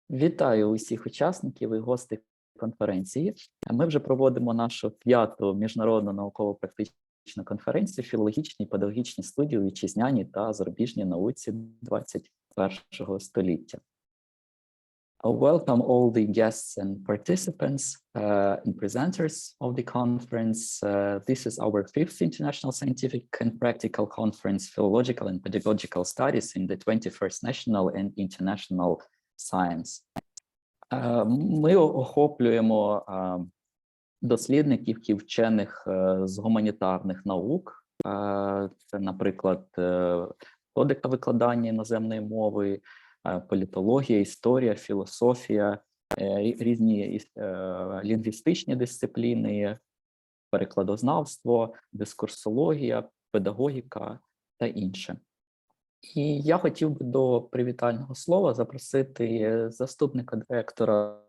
Вітаю усіх учасників і гостей конференції. Ми вже проводимо нашу 5-ту міжнародну науково-практичну конференцію «Філологічні і педагогічні студії у вітчизняній та зарубіжній науці 21 століття». Welcome all the guests and participants and presenters of the conference. This is our 5th International Scientific and Practical Conference, Philological and Pedagogical Studies in the 21st National and International Science. Ми охоплюємо дослідників і вчених з гуманітарних наук, це, наприклад, методика викладання іноземної мови, політологія, історія, філософія, різні лінгвістичні дисципліни, перекладознавство, дискурсологія, педагогіка та інше. І я хотів би до привітального слова запросити заступника директора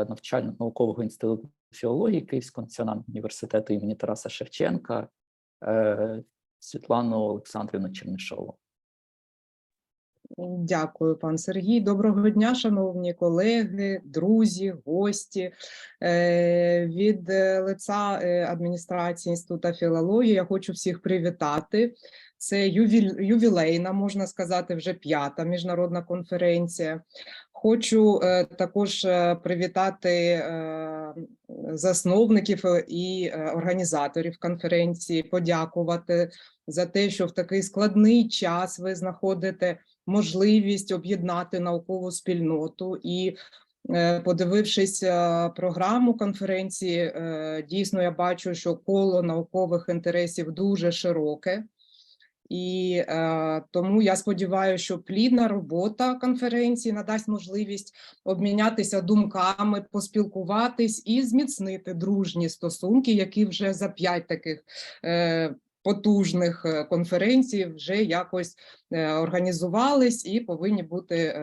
навчально-наукового інституту філології Київського національного університету імені Тараса Шевченка Світлану Олександрівну Чернишову. Дякую, пан Сергій. Доброго дня, шановні колеги, друзі, гості. Від лиця адміністрації Інституту філології я хочу всіх привітати. Це ювілейна, можна сказати, вже 5-та міжнародна конференція. Хочу також привітати засновників і організаторів конференції, подякувати за те, що в такий складний час ви знаходите можливість об'єднати наукову спільноту. І подивившись програму конференції, дійсно я бачу, що коло наукових інтересів дуже широке. І тому я сподіваюся, що плідна робота конференції надасть можливість обмінятися думками, поспілкуватись і зміцнити дружні стосунки, які вже за 5 таких потужних конференцій вже якось організувались і повинні бути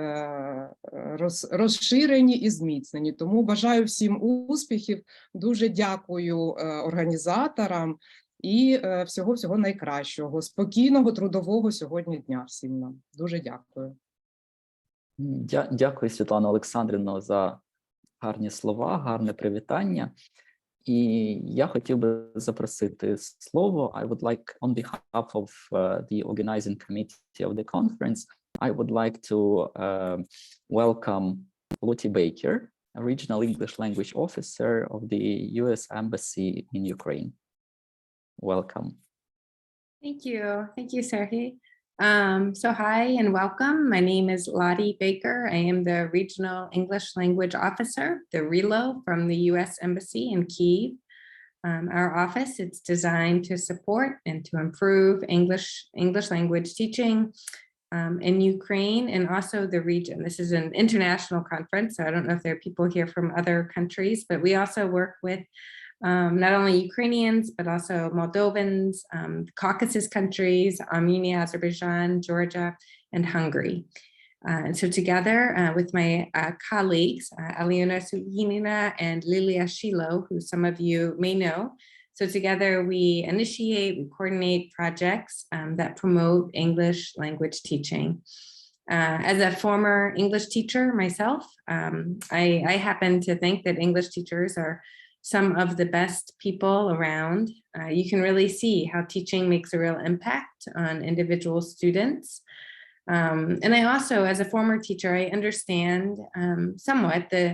розширені і зміцнені. Тому бажаю всім успіхів, дуже дякую організаторам. І всього-всього найкращого, спокійного, трудового сьогодні дня всім нам. Дуже дякую. Дякую, Світлана Олександрівна, за гарні слова, гарне привітання. І я хотів би запросити слово. I would like, on behalf of the organizing committee of the conference, I would like to welcome Lottie Baker, a regional English language officer of the US Embassy in Ukraine. Welcome. Thank you, Serhii. So hi and welcome. My name is Lottie Baker. I am the Regional English Language Officer, the RELO from the U.S. Embassy in Kyiv. Our office, it's designed to support and to improve English language teaching in Ukraine and also the region. This is an international conference, so I don't know if there are people here from other countries, but we also work with not only Ukrainians, but also Moldovans, Caucasus countries, Armenia, Azerbaijan, Georgia, and Hungary. And so together with my colleagues, Aliona Svitlana and Lilia Shilo, who some of you may know, so together we initiate, we coordinate projects that promote English language teaching. As a former English teacher myself, I happen to think that English teachers are some of the best people around. You can really see how teaching makes a real impact on individual students. And I also, as a former teacher, I understand somewhat the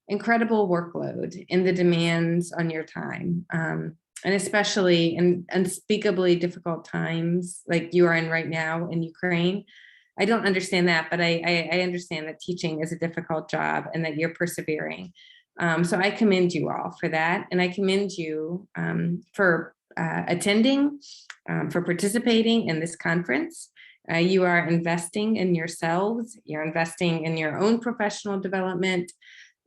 incredible workload and the demands on your time. And especially in unspeakably difficult times like you are in right now in Ukraine. I don't understand that, but I understand that teaching is a difficult job and that you're persevering. So I commend you all for that. And I commend you for attending, for participating in this conference. You are investing in yourselves, you're investing in your own professional development,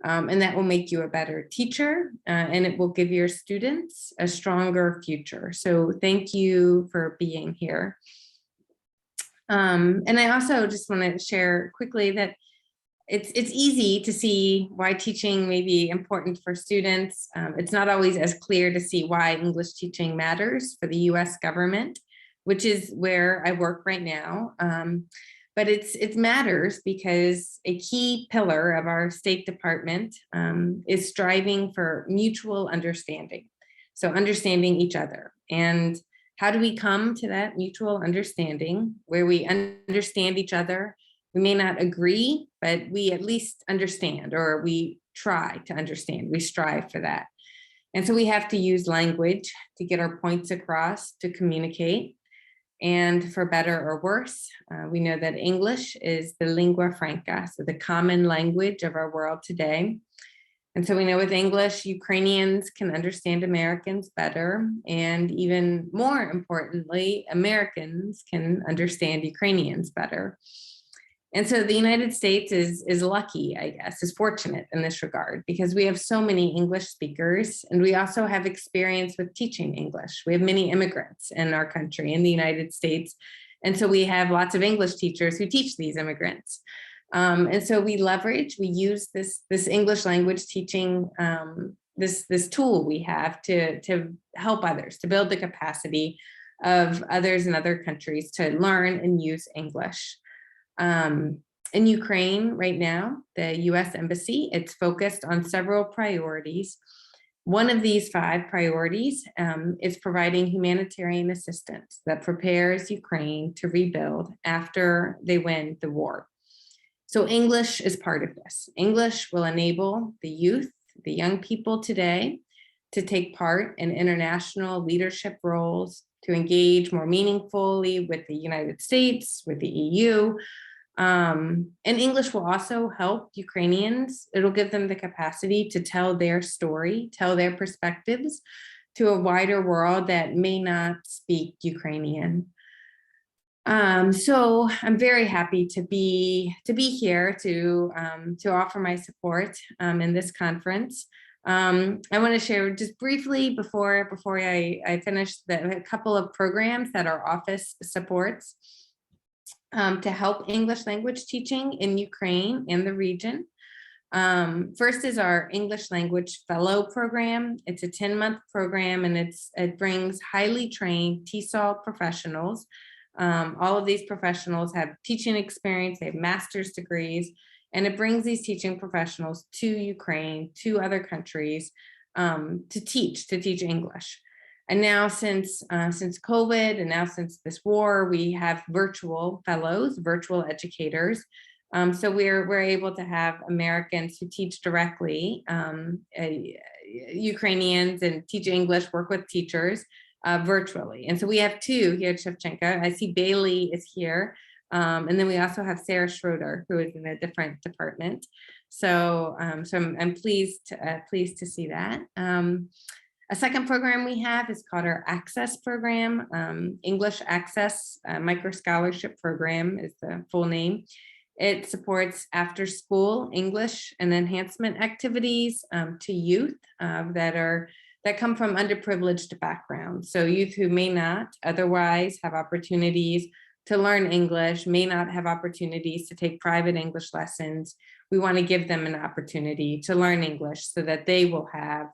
and that will make you a better teacher, and it will give your students a stronger future. So thank you for being here. And I also just want to share quickly that it's easy to see why teaching may be important for students. It's not always as clear to see why English teaching matters for the US government, which is where I work right now. But it matters because a key pillar of our State Department is striving for mutual understanding. So understanding each other. And how do we come to that mutual understanding where we understand each other? We may not agree, but we at least understand, or we try to understand. We strive for that. And so we have to use language to get our points across, to communicate. And for better or worse, we know that English is the lingua franca, so the common language of our world today. And so we know with English, Ukrainians can understand Americans better. And even more importantly, Americans can understand Ukrainians better. And so the United States is lucky, I guess, is fortunate in this regard, because we have so many English speakers, and we also have experience with teaching English. We have many immigrants in our country, in the United States. And so we have lots of English teachers who teach these immigrants. And so we use this English language teaching, this tool we have to help others, to build the capacity of others in other countries to learn and use English. In Ukraine right now, the US Embassy, it's focused on several priorities. One of these 5 priorities is providing humanitarian assistance that prepares Ukraine to rebuild after they win the war. So English is part of this. English will enable the youth, the young people today, to take part in international leadership roles, to engage more meaningfully with the United States, with the EU. And English will also help Ukrainians. It'll give them the capacity to tell their story, tell their perspectives to a wider world that may not speak Ukrainian. So I'm very happy to be here to offer my support in this conference. I want to share just briefly before I finish a couple of programs that our office supports to help English language teaching in Ukraine and the region. First is our English language fellow program. It's a 10-month program, and it brings highly trained TESOL professionals. All of these professionals have teaching experience, they have master's degrees, and it brings these teaching professionals to Ukraine, to other countries, to teach English. And now since COVID, and now since this war, we have virtual fellows, virtual educators. So we're able to have Americans who teach directly, Ukrainians, and teach English, work with teachers virtually. And so we have 2 here at Shevchenko. I see Bailey is here. And then we also have Sarah Schroeder, who is in a different department. So, I'm pleased to see that. A second program we have is called our Access program. English Access Micro Scholarship Program is the full name. It supports after school English and enhancement activities to youth that come from underprivileged backgrounds. So youth who may not otherwise have opportunities to learn English, may not have opportunities to take private English lessons. We want to give them an opportunity to learn English so that they will have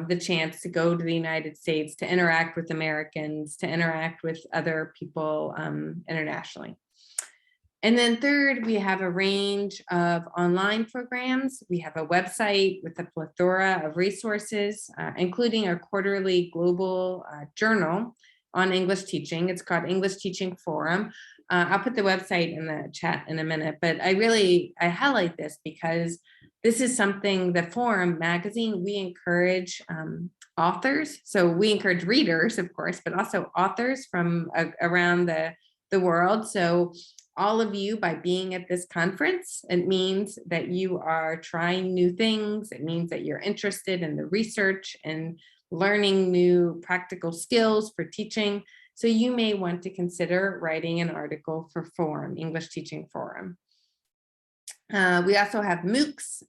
the chance to go to the United States, to interact with Americans, to interact with other people internationally. And then third, we have a range of online programs. We have a website with a plethora of resources, including our quarterly global journal on English teaching. It's called English Teaching Forum. I'll put the website in the chat in a minute, but I highlight this because this is something, the Forum magazine, we encourage authors. So we encourage readers, of course, but also authors from around the world. So all of you, by being at this conference, it means that you are trying new things. It means that you're interested in the research and learning new practical skills for teaching. So you may want to consider writing an article for Forum, English Teaching Forum. We also have MOOCs,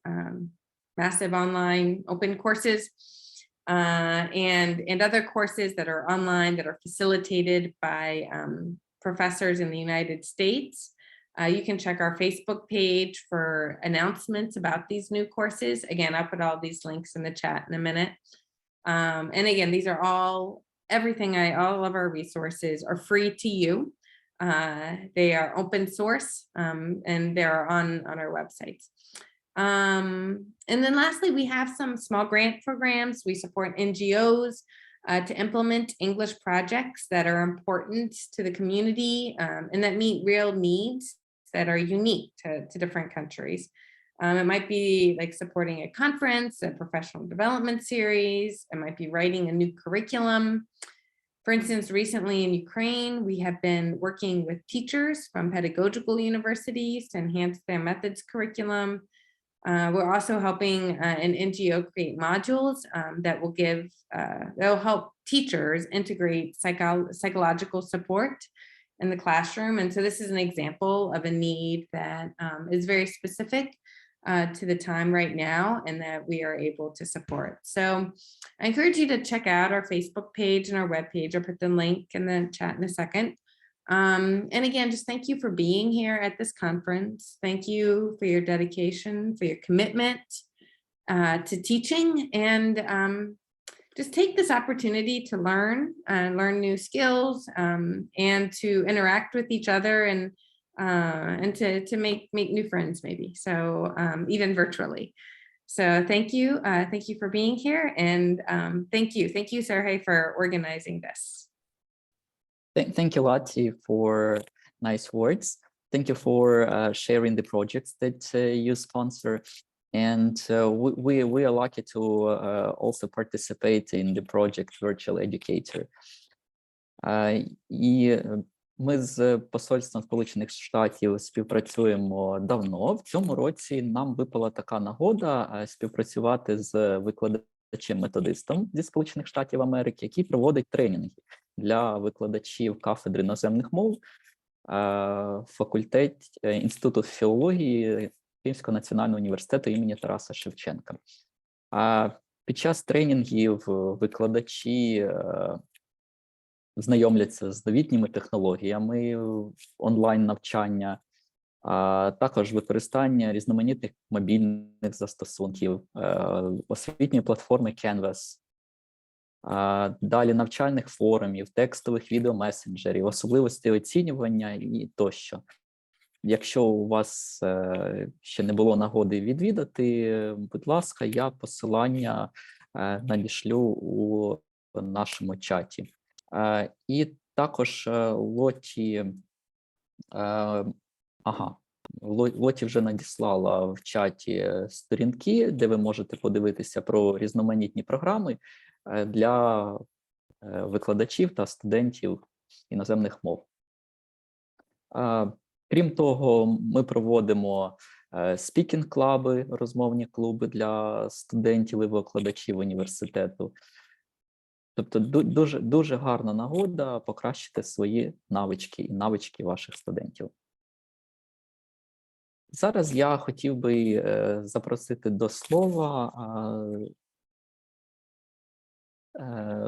massive online open courses, and other courses that are online that are facilitated by professors in the United States. You can check our Facebook page for announcements about these new courses. Again, I'll put all these links in the chat in a minute. And again, these are all of our resources are free to you. They are open source, and they're on our websites. And then lastly, we have some small grant programs. We support NGOs to implement English projects that are important to the community, and that meet real needs that are unique to different countries. It might be like supporting a conference, a professional development series. It might be writing a new curriculum. For instance, recently in Ukraine, we have been working with teachers from pedagogical universities to enhance their methods curriculum. We're also helping an NGO create modules that will they'll help teachers integrate psychological support in the classroom. And so this is an example of a need that is very specific to the time right now and that we are able to support. So I encourage you to check out our Facebook page and our webpage. I'll put the link in the chat in a second. And again, just thank you for being here at this conference. Thank you for your dedication, for your commitment to teaching, and just take this opportunity to learn new skills, and to interact with each other, and to make new friends maybe, so even virtually. So thank you for being here, and thank you Serhii for organizing this. Thank you, Lottie, for nice words. Thank you for sharing the projects that you sponsor. And we are lucky to also participate in the project Virtual Educator. І ми з Посольством Сполучених Штатів співпрацюємо давно. В цьому році нам випала така нагода співпрацювати з викладачем-методистом зі Сполучених Штатів Америки, який проводить тренінги для викладачів кафедри іноземних мов Інституту філології Київського національного університету імені Тараса Шевченка. Під час тренінгів викладачі знайомляться з новітніми технологіями онлайн-навчання, а також використання різноманітних мобільних застосунків, освітньої платформи Canvas, далі навчальних форумів, текстових відеомесенджерів, особливості оцінювання і тощо. Якщо у вас ще не було нагоди відвідати, будь ласка, я посилання надішлю у нашому чаті. І також Лотті вже надіслала в чаті сторінки, де ви можете подивитися про різноманітні програми для викладачів та студентів іноземних мов. Крім того, ми проводимо спікінг-клаби, розмовні клуби для студентів і викладачів університету. Тобто дуже гарна нагода покращити свої навички і навички ваших студентів. Зараз я хотів би запросити до слова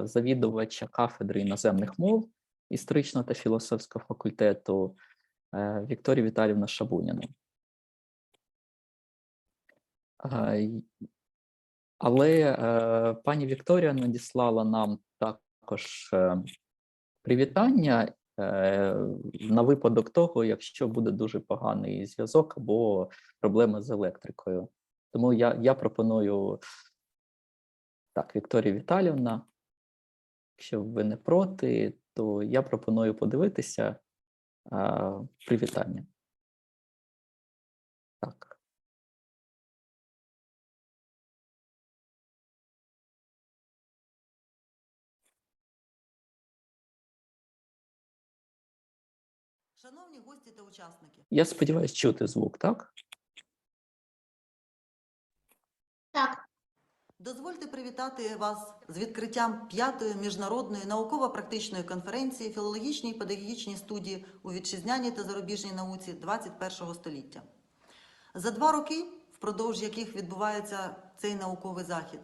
завідувача кафедри іноземних мов історичного та філософського факультету Вікторію Віталіївну Шабуніну. Але пані Вікторія надіслала нам також привітання на випадок того, якщо буде дуже поганий зв'язок або проблеми з електрикою. Тому я пропоную, так, Вікторія Віталіївна, якщо ви не проти, то я пропоную подивитися привітання. Так. Шановні гості та учасники. Я сподіваюся, чути звук, так? Так. Дозвольте привітати вас з відкриттям 5-ї міжнародної науково-практичної конференції «Філологічні і педагогічні студії у вітчизняній та зарубіжній науці 21-го століття». За 2 роки, впродовж яких відбувається цей науковий захід,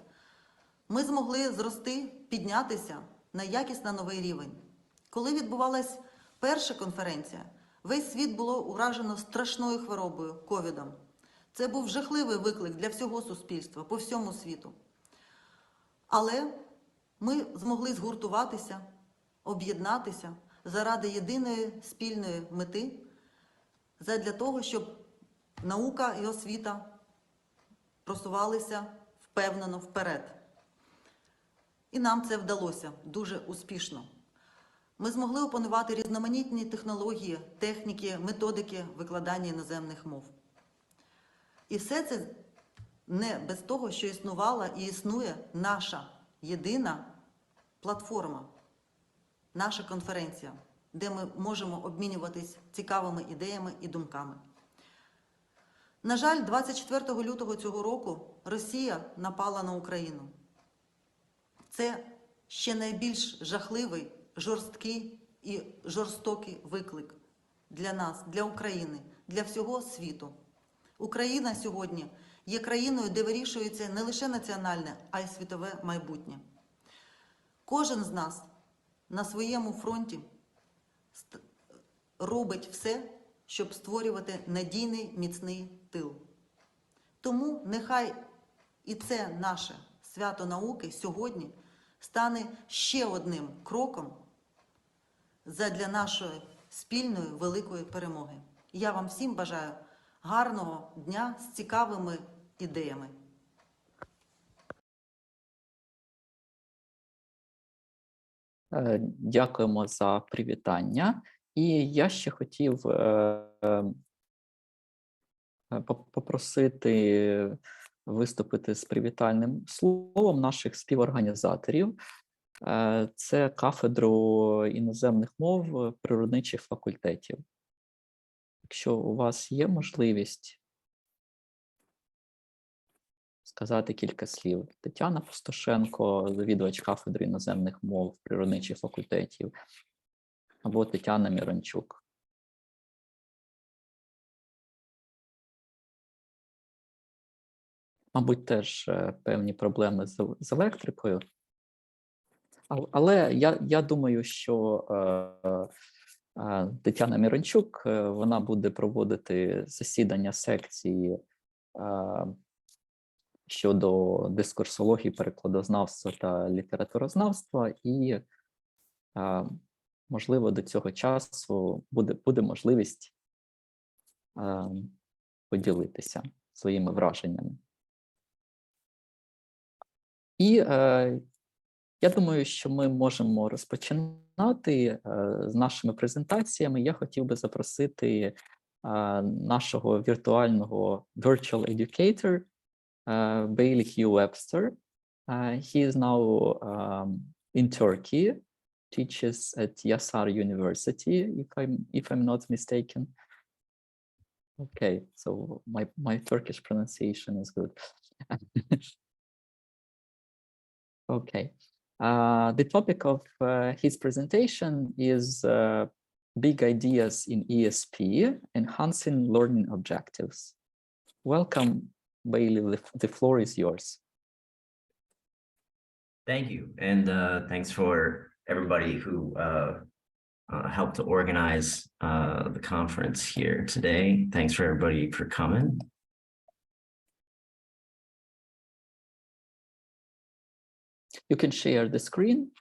ми змогли зрости, піднятися на якісно новий рівень. Коли відбувалась перша конференція, весь світ було уражено страшною хворобою – ковідом. Це був жахливий виклик для всього суспільства, по всьому світу. Але ми змогли згуртуватися, об'єднатися, заради єдиної спільної мети, задля того, щоб наука і освіта просувалися впевнено вперед. І нам це вдалося дуже успішно. Ми змогли опанувати різноманітні технології, техніки, методики викладання іноземних мов. І все це не без того, що існувала і існує наша єдина платформа, наша конференція, де ми можемо обмінюватись цікавими ідеями і думками. На жаль, 24 лютого цього року Росія напала на Україну. Це ще найбільш жахливий, жорсткий і жорстокий виклик для нас, для України, для всього світу. Україна сьогодні є країною, де вирішується не лише національне, а й світове майбутнє. Кожен з нас на своєму фронті робить все, щоб створювати надійний, міцний тил. Тому нехай і це наше свято науки сьогодні стане ще одним кроком задля нашої спільної великої перемоги. Я вам всім бажаю гарного дня з цікавими ідеями. Дякуємо за привітання. І я ще хотів попросити виступити з привітальним словом наших співорганізаторів. Це кафедру іноземних мов природничих факультетів. Якщо у вас є можливість сказати кілька слів. Тетяна Пустошенко, завідувач кафедри іноземних мов природничих факультетів, або Тетяна Мірончук. Мабуть, теж певні проблеми з електрикою. Але я думаю, що Тетяна Мірончук, вона буде проводити засідання секції щодо дискурсології, перекладознавства та літературознавства, і, можливо, до цього часу буде можливість поділитися своїми враженнями. І я думаю, що ми можемо розпочинати з нашими презентаціями. Я хотів би запросити нашого віртуального virtual educator, Bailey Webster. He is now in Turkey, teaches at Yasar University, if I'm not mistaken. Okay, so my Turkish pronunciation is good. Okay. The topic of his presentation is big ideas in ESP, enhancing learning objectives. Welcome, Bailey, the floor is yours. Thank you, and thanks for everybody who helped to organize the conference here today. Thanks for everybody for coming. You can share the screen.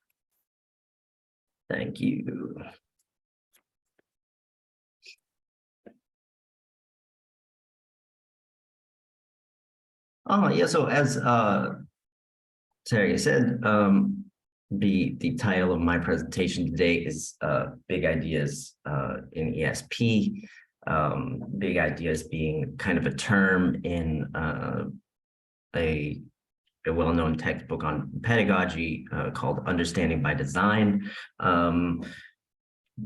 Thank you. Oh, yeah, so as Serhii said, the title of my presentation today is Big Ideas in ESP. Big Ideas being kind of a term in a well-known textbook on pedagogy called Understanding by Design.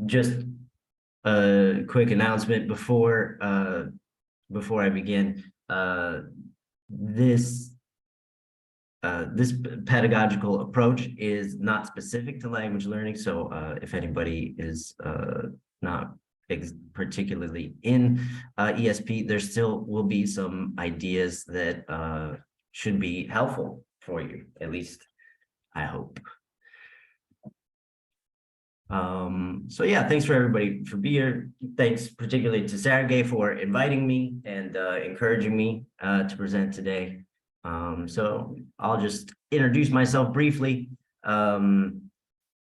Just a quick announcement before I begin. This pedagogical approach is not specific to language learning. So if anybody is not particularly in ESP, there still will be some ideas that should be helpful for you, at least I hope. So yeah, thanks for everybody for being here. Thanks particularly to Serhii for inviting me and encouraging me to present today. So I'll just introduce myself briefly.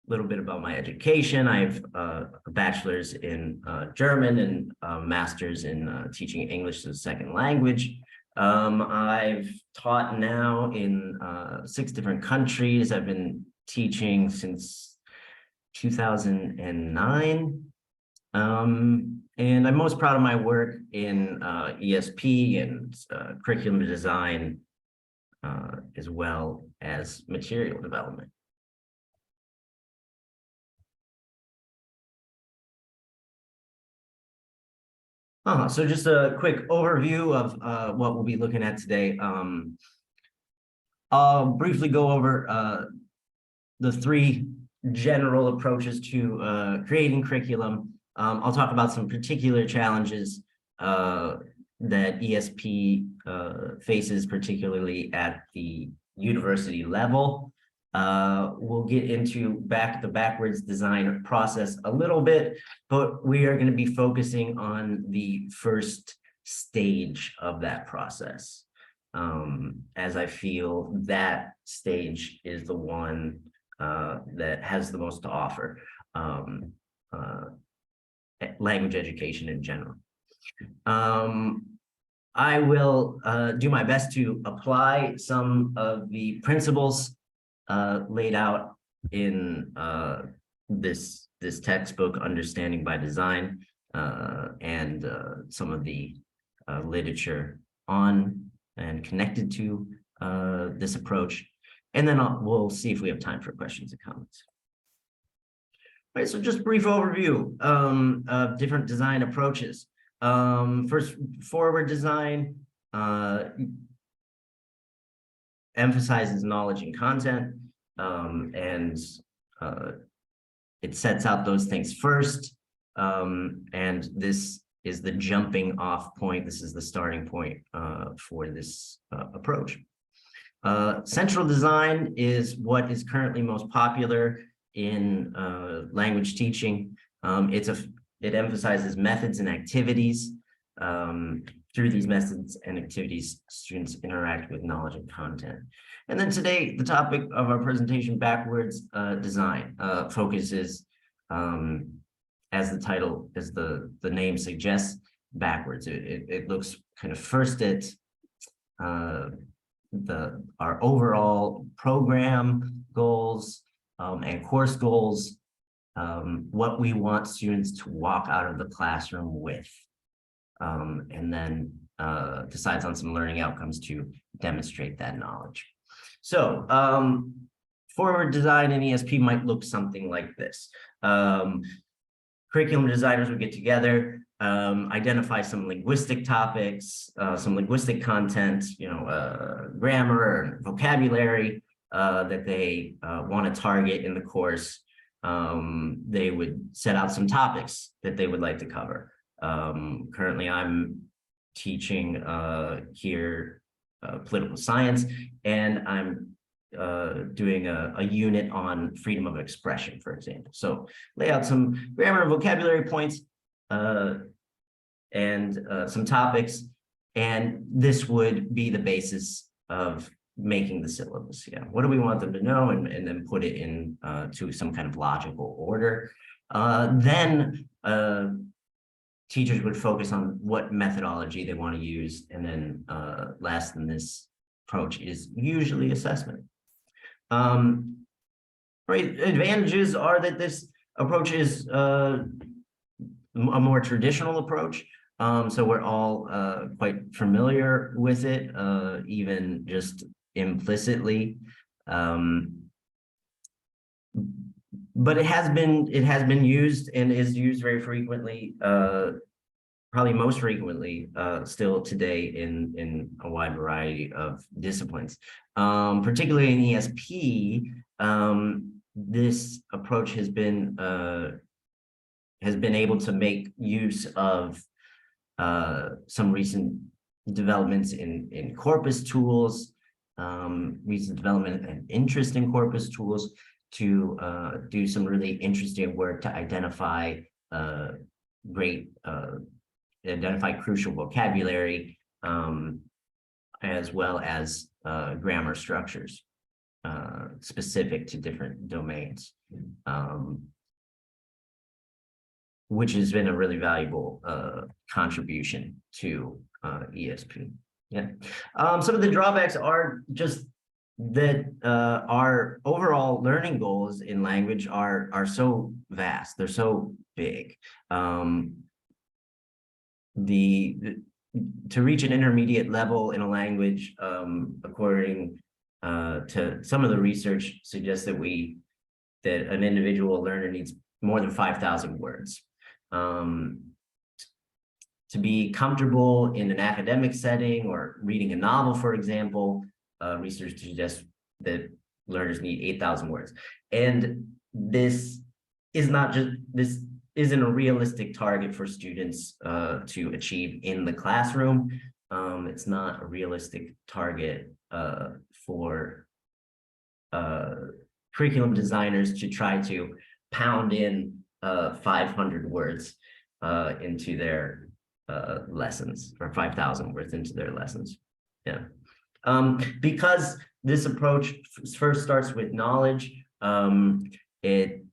little bit about my education. I have a bachelor's in German and a master's in teaching English as a second language. I've taught now in 6 different countries. I've been teaching since 2009. And I'm most proud of my work in ESP and curriculum design, as well as material development. So just a quick overview of what we'll be looking at today. I'll briefly go over the 3 general approaches to creating curriculum. I'll talk about some particular challenges that ESP faces, particularly at the university level. We'll get into the backwards design process a little bit, but we are going to be focusing on the first stage of that process, as I feel that stage is the one that has the most to offer, language education in general. I will do my best to apply some of the principles laid out in this textbook, Understanding by Design, and some of the literature on and connected to this approach. And then we'll see if we have time for questions and comments. All right, so just a brief overview of different design approaches. First, forward design emphasizes knowledge and content, and it sets out those things first. And this is the jumping off point. This is the starting point for this approach. Central design is what is currently most popular in language teaching. It emphasizes methods and activities. Through these methods and activities, students interact with knowledge and content. And then today, the topic of our presentation, backwards design, focuses, as the title, as the name suggests, backwards. It looks kind of first at our overall program goals and course goals, what we want students to walk out of the classroom with, and then decides on some learning outcomes to demonstrate that knowledge. So forward design in ESP might look something like this. Curriculum designers would get together, identify some linguistic topics, some linguistic content, grammar and vocabulary that they want to target in the course. They would set out some topics that they would like to cover. Currently, I'm teaching here political science, and I'm doing a unit on freedom of expression, for example. So lay out some grammar and vocabulary points and some topics, and this would be the basis of making the syllabus. Yeah, what do we want them to know, and then put it in to some kind of logical order. Then teachers would focus on what methodology they want to use, and then last in this approach is usually assessment. Right, advantages are that this approach is a more traditional approach. So we're all quite familiar with it, even just implicitly. But it has been used and is used very frequently, probably most frequently still today in a wide variety of disciplines. Particularly in ESP, this approach has been able to make use of some recent developments in corpus tools, recent development and interest in corpus tools to do some really interesting work to identify crucial vocabulary, as well as grammar structures. specific to different domains, which has been a really valuable contribution to ESP. Yeah. Some of the drawbacks are just that our overall learning goals in language are so vast, they're so big. To reach an intermediate level in a language, according to some of the research, suggests that an individual learner needs more than 5,000 words. To be comfortable in an academic setting or reading a novel, for example, research suggests that learners need 8,000 words. And this isn't a realistic target for students to achieve in the classroom. It's not a realistic target for curriculum designers to try to pound in 500 words into their lessons, or 5,000 words into their lessons. Yeah. Because this approach first starts with knowledge, it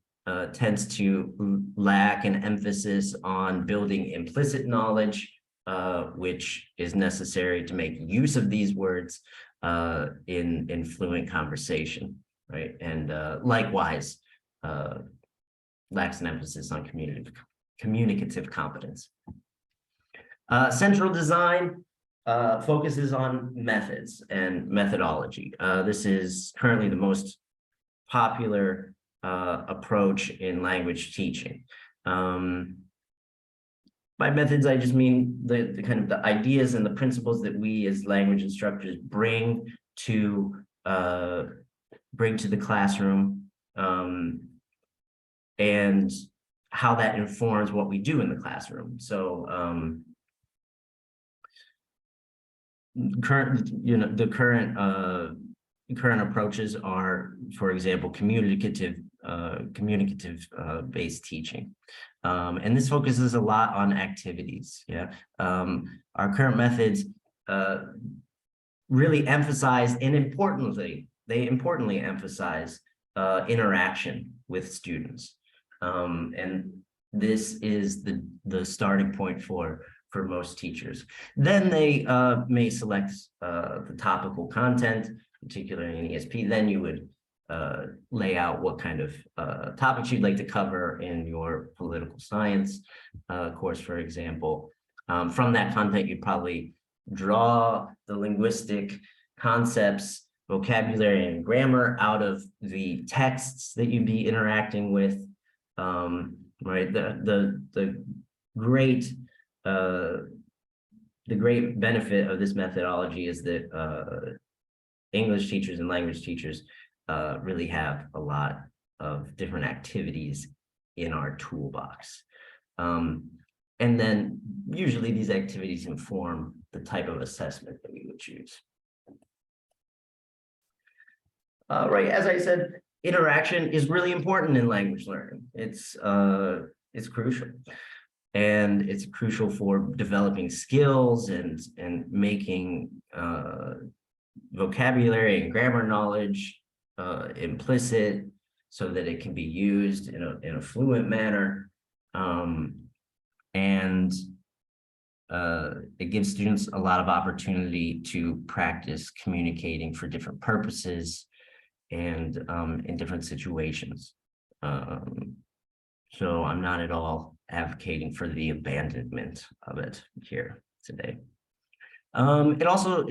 tends to lack an emphasis on building implicit knowledge, which is necessary to make use of these words in fluent conversation, right? And likewise, lacks an emphasis on communicative competence. Central design focuses on methods and methodology. This is currently the most popular approach in language teaching. By methods, I just mean the kind of the ideas and the principles that we as language instructors bring to the classroom, and how that informs what we do in the classroom. So the current approaches are, for example, communicative based teaching, and this focuses a lot on activities. Yeah, our current methods really emphasize, and they importantly emphasize interaction with students, and this is the starting point for most teachers. Then they may select the topical content, particularly in ESP. Then you would lay out what kind of topics you'd like to cover in your political science course, for example. From that content, you'd probably draw the linguistic concepts, vocabulary, and grammar out of the texts that you'd be interacting with. Right, the great benefit of this methodology is that English teachers and language teachers really have a lot of different activities in our toolbox. And then usually these activities inform the type of assessment that we would choose. Right, as I said, interaction is really important in language learning. It's crucial. And it's crucial for developing skills and making vocabulary and grammar knowledge implicit, so that it can be used in a fluent manner. And it gives students a lot of opportunity to practice communicating for different purposes and in different situations. So I'm not at all advocating for the abandonment of it here today. It also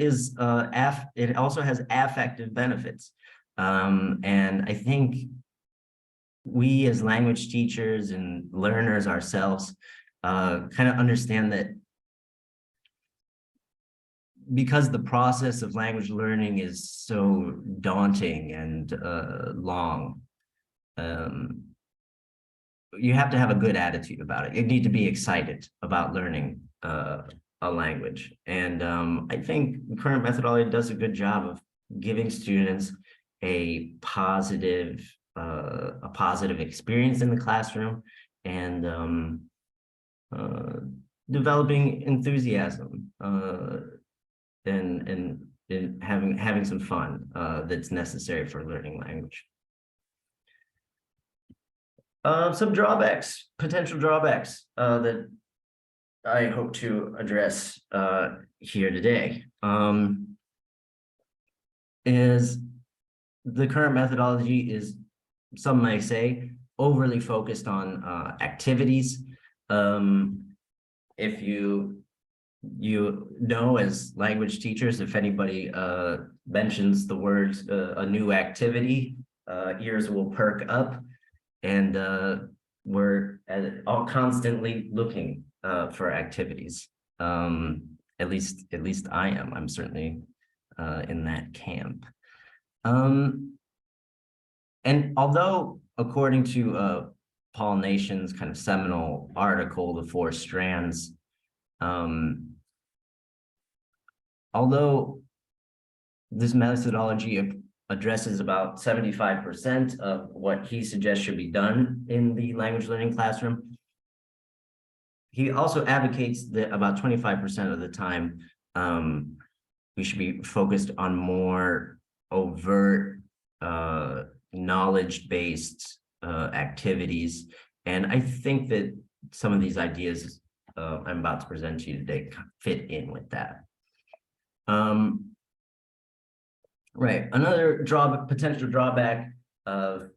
has affective benefits. And I think we as language teachers and learners ourselves kind of understand that because the process of language learning is so daunting and long, you have to have a good attitude about it. You need to be excited about learning a language. And I think the current methodology does a good job of giving students a positive experience in the classroom, and developing enthusiasm and in having some fun that's necessary for learning language. Some drawbacks, potential drawbacks that I hope to address here today is the current methodology is, some may say, overly focused on activities. If you know, as language teachers, if anybody mentions the words a new activity, ears will perk up, and we're all constantly looking for activities. At least I am. I'm certainly in that camp. And although, according to Paul Nation's kind of seminal article, The Four Strands, although this methodology addresses about 75% of what he suggests should be done in the language learning classroom, he also advocates that about 25% of the time, we should be focused on more overt, knowledge-based activities. And I think that some of these ideas I'm about to present to you today fit in with that. Right, another potential drawback of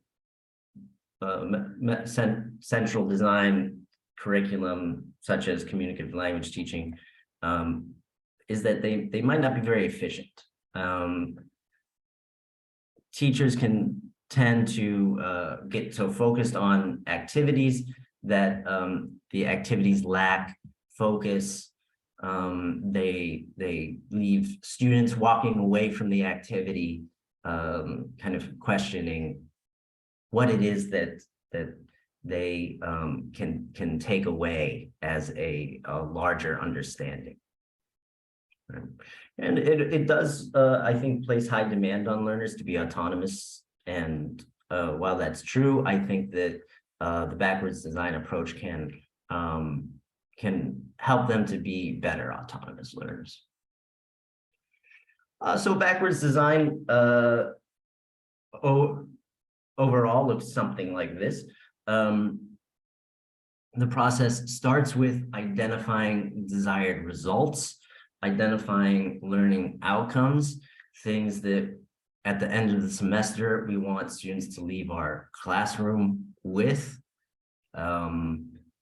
central design curriculum, such as communicative language teaching, is that they might not be very efficient. Teachers can tend to get so focused on activities that the activities lack focus. They leave students walking away from the activity, kind of questioning what it is that they can take away as a larger understanding. And it does, I think, place high demand on learners to be autonomous. And while that's true, I think that the backwards design approach can help them to be better autonomous learners. So backwards design overall looks something like this. The process starts with identifying desired results, identifying learning outcomes, things that at the end of the semester we want students to leave our classroom with.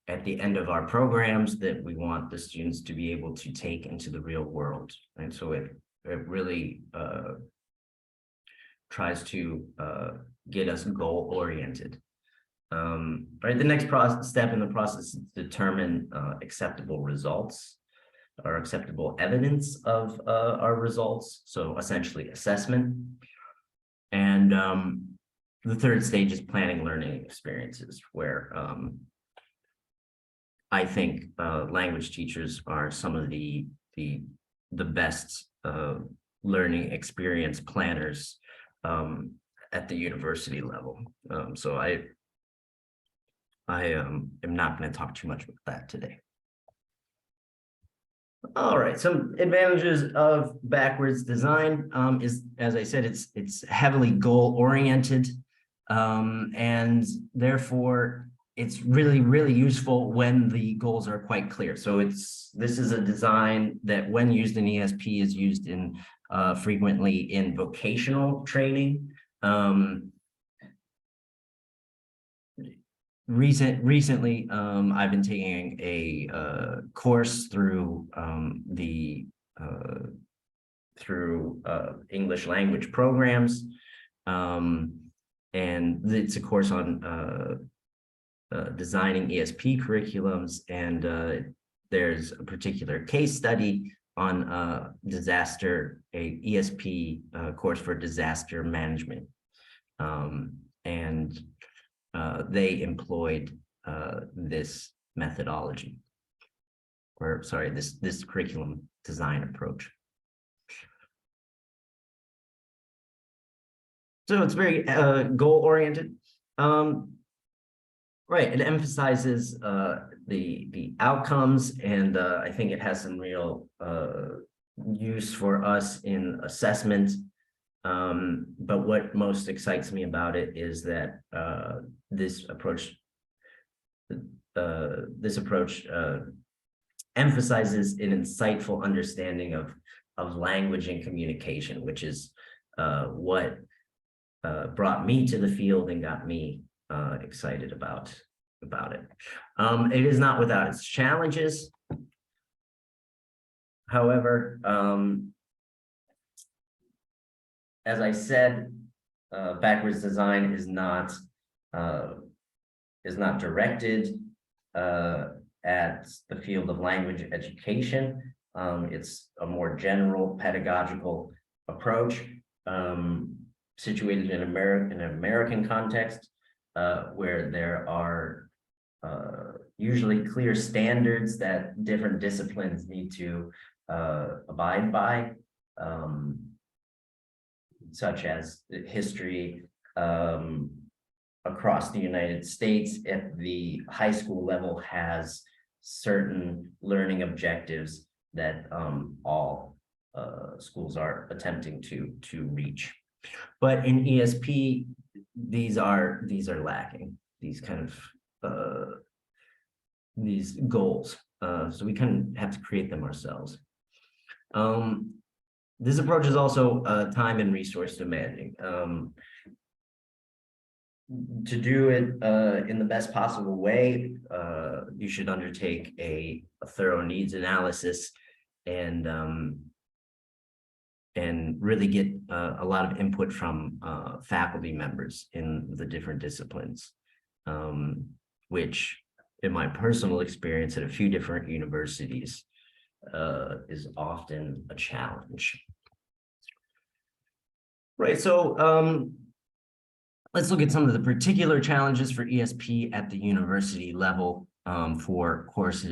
At the end of our programs that we want the students to be able to take into the real world. And so it really tries to get us goal-oriented. Right, the next step in the process is to determine acceptable results or acceptable evidence of our results. So essentially assessment. And the third stage is planning learning experiences, where I think language teachers are some of the best learning experience planners at the university level. So I am not going to talk too much about that today. All right, some advantages of backwards design is, as I said, it's heavily goal-oriented, and therefore it's really useful when the goals are quite clear. So this is a design that, when used in ESP, is used in frequently in vocational training. Recently, I've been taking a course through English language programs, and it's a course on designing ESP curriculums, and there's a particular case study on disaster, a ESP course for disaster management, and they employed this methodology, or sorry, this curriculum design approach. So it's very goal-oriented. Right, it emphasizes the outcomes, and I think it has some real use for us in assessment. But what most excites me about it is that this approach emphasizes an insightful understanding of language and communication, which is what brought me to the field and got me excited about it. It is not without its challenges. However, as I said, backwards design is not directed at the field of language education. It's a more general pedagogical approach situated in an American context where there are usually clear standards that different disciplines need to abide by, such as history across the United States at the high school level has certain learning objectives that all schools are attempting to reach. But in ESP, these are lacking, these kind of these goals. So we kind of have to create them ourselves. This approach is also time and resource demanding. To do it in the best possible way, you should undertake a thorough needs analysis and really get a lot of input from faculty members in the different disciplines, which in my personal experience at a few different universities is often a challenge. Right, so let's look at some of the particular challenges for ESP at the university level for courses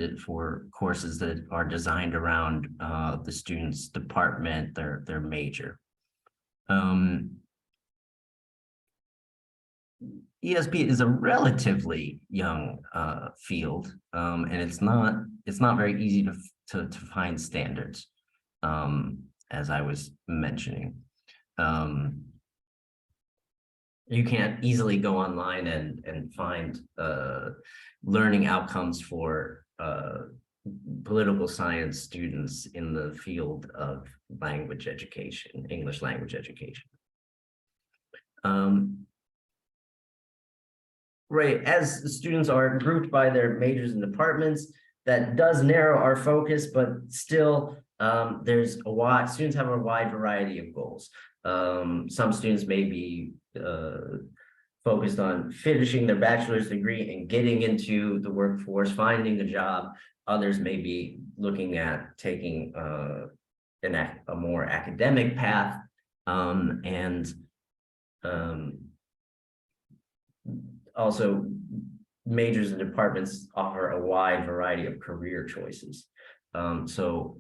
that are designed around the student's department, their major. ESP is a relatively young field, and it's not very easy to find standards, as I was mentioning. You can't easily go online and find learning outcomes for political science students in the field of language education, English language education. Right, as students are grouped by their majors and departments, that does narrow our focus, but still students have a wide variety of goals. Some students may be focused on finishing their bachelor's degree and getting into the workforce, finding a job. Others may be looking at taking a more academic path, and also majors and departments offer a wide variety of career choices. So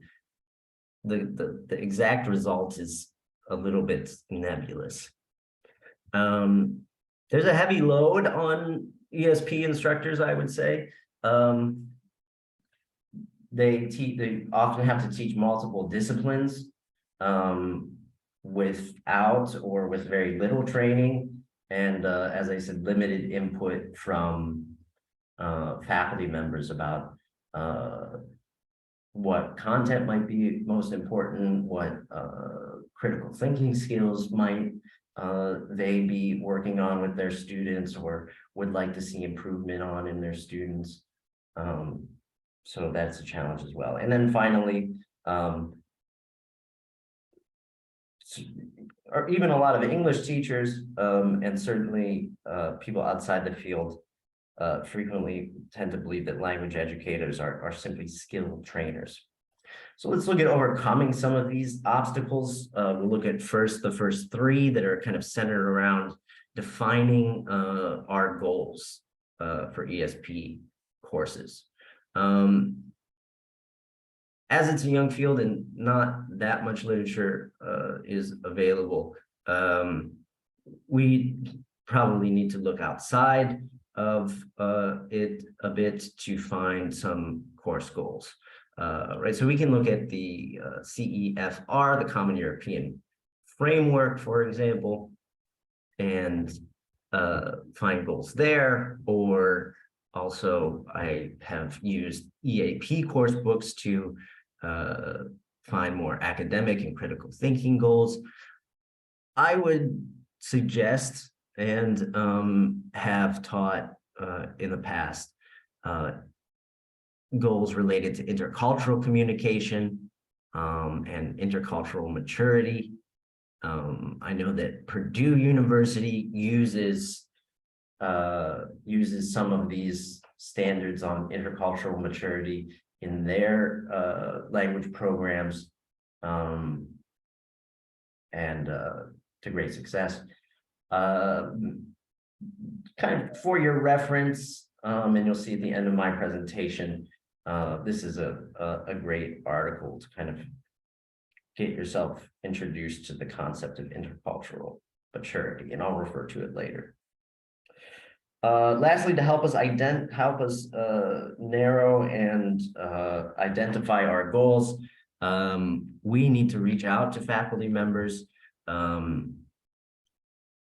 the exact result is a little bit nebulous. There's a heavy load on ESP instructors, I would say. They often have to teach multiple disciplines without or with very little training. And as I said, limited input from faculty members about what content might be most important, what critical thinking skills might they be working on with their students or would like to see improvement on in their students. So that's a challenge as well. And then finally, or even a lot of English teachers and certainly people outside the field frequently tend to believe that language educators are simply skilled trainers. So let's look at overcoming some of these obstacles. We'll look at the first three that are kind of centered around defining our goals for ESP courses. As it's a young field and not that much literature is available, we probably need to look outside of it a bit to find some course goals. right? So we can look at the CEFR, the Common European Framework, for example, and find goals there. Or also I have used EAP course books to find more academic and critical thinking goals. I would suggest and have taught in the past goals related to intercultural communication and intercultural maturity. I know that Purdue University uses some of these standards on intercultural maturity in their language programs, and to great success. Kind of for your reference, and you'll see at the end of my presentation, this is a great article to kind of get yourself introduced to the concept of intercultural maturity, and I'll refer to it later. Lastly, to help us narrow and identify our goals, we need to reach out to faculty members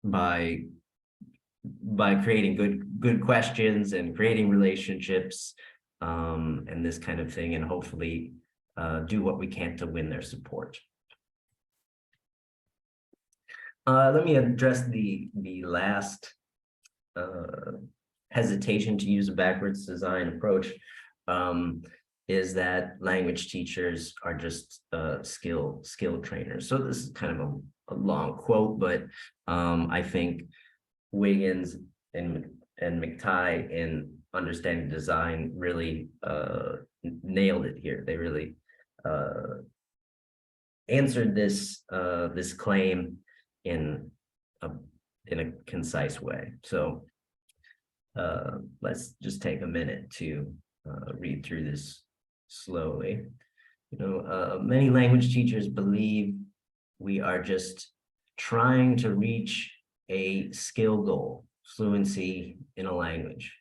by creating good questions and creating relationships and this kind of thing, and hopefully do what we can to win their support. Let me address the last hesitation to use a backwards design approach, is that language teachers are just skill trainers. So this is kind of a long quote, but I think Wiggins and McTighe in understanding design really nailed it here. They really answered this this claim in a concise way. So let's just take a minute to read through this slowly. Many language teachers believe we are just trying to reach a skill goal, fluency in a language.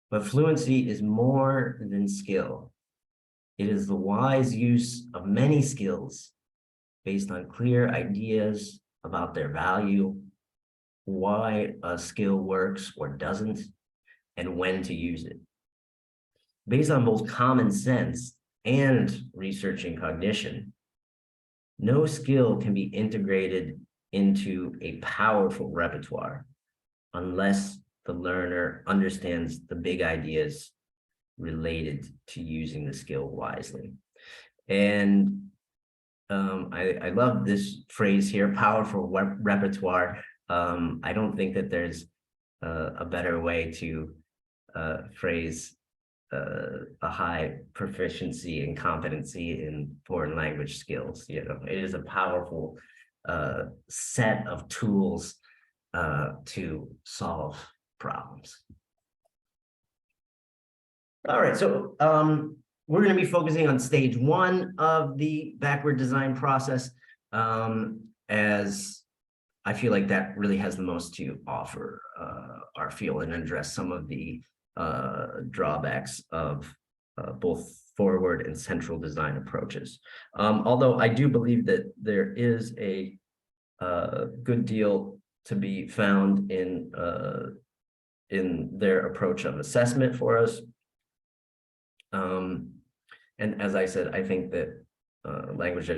But fluency is more than skill. It is the wise use of many skills based on clear ideas about their value, why a skill works or doesn't, and when to use it. Based on both common sense and researching cognition, no skill can be integrated into a powerful repertoire unless the learner understands the big ideas related to using the skill wisely. And I love this phrase here, powerful repertoire. I don't think that there's a better way to phrase a high proficiency and competency in foreign language skills. It is a powerful set of tools to solve problems. All right, so we're going to be focusing on stage one of the backward design process, as I feel like that really has the most to offer our field and address some of the drawbacks of both forward and central design approaches. Although I do believe that there is a good deal to be found in their approach of assessment for us. And as I said, I think that language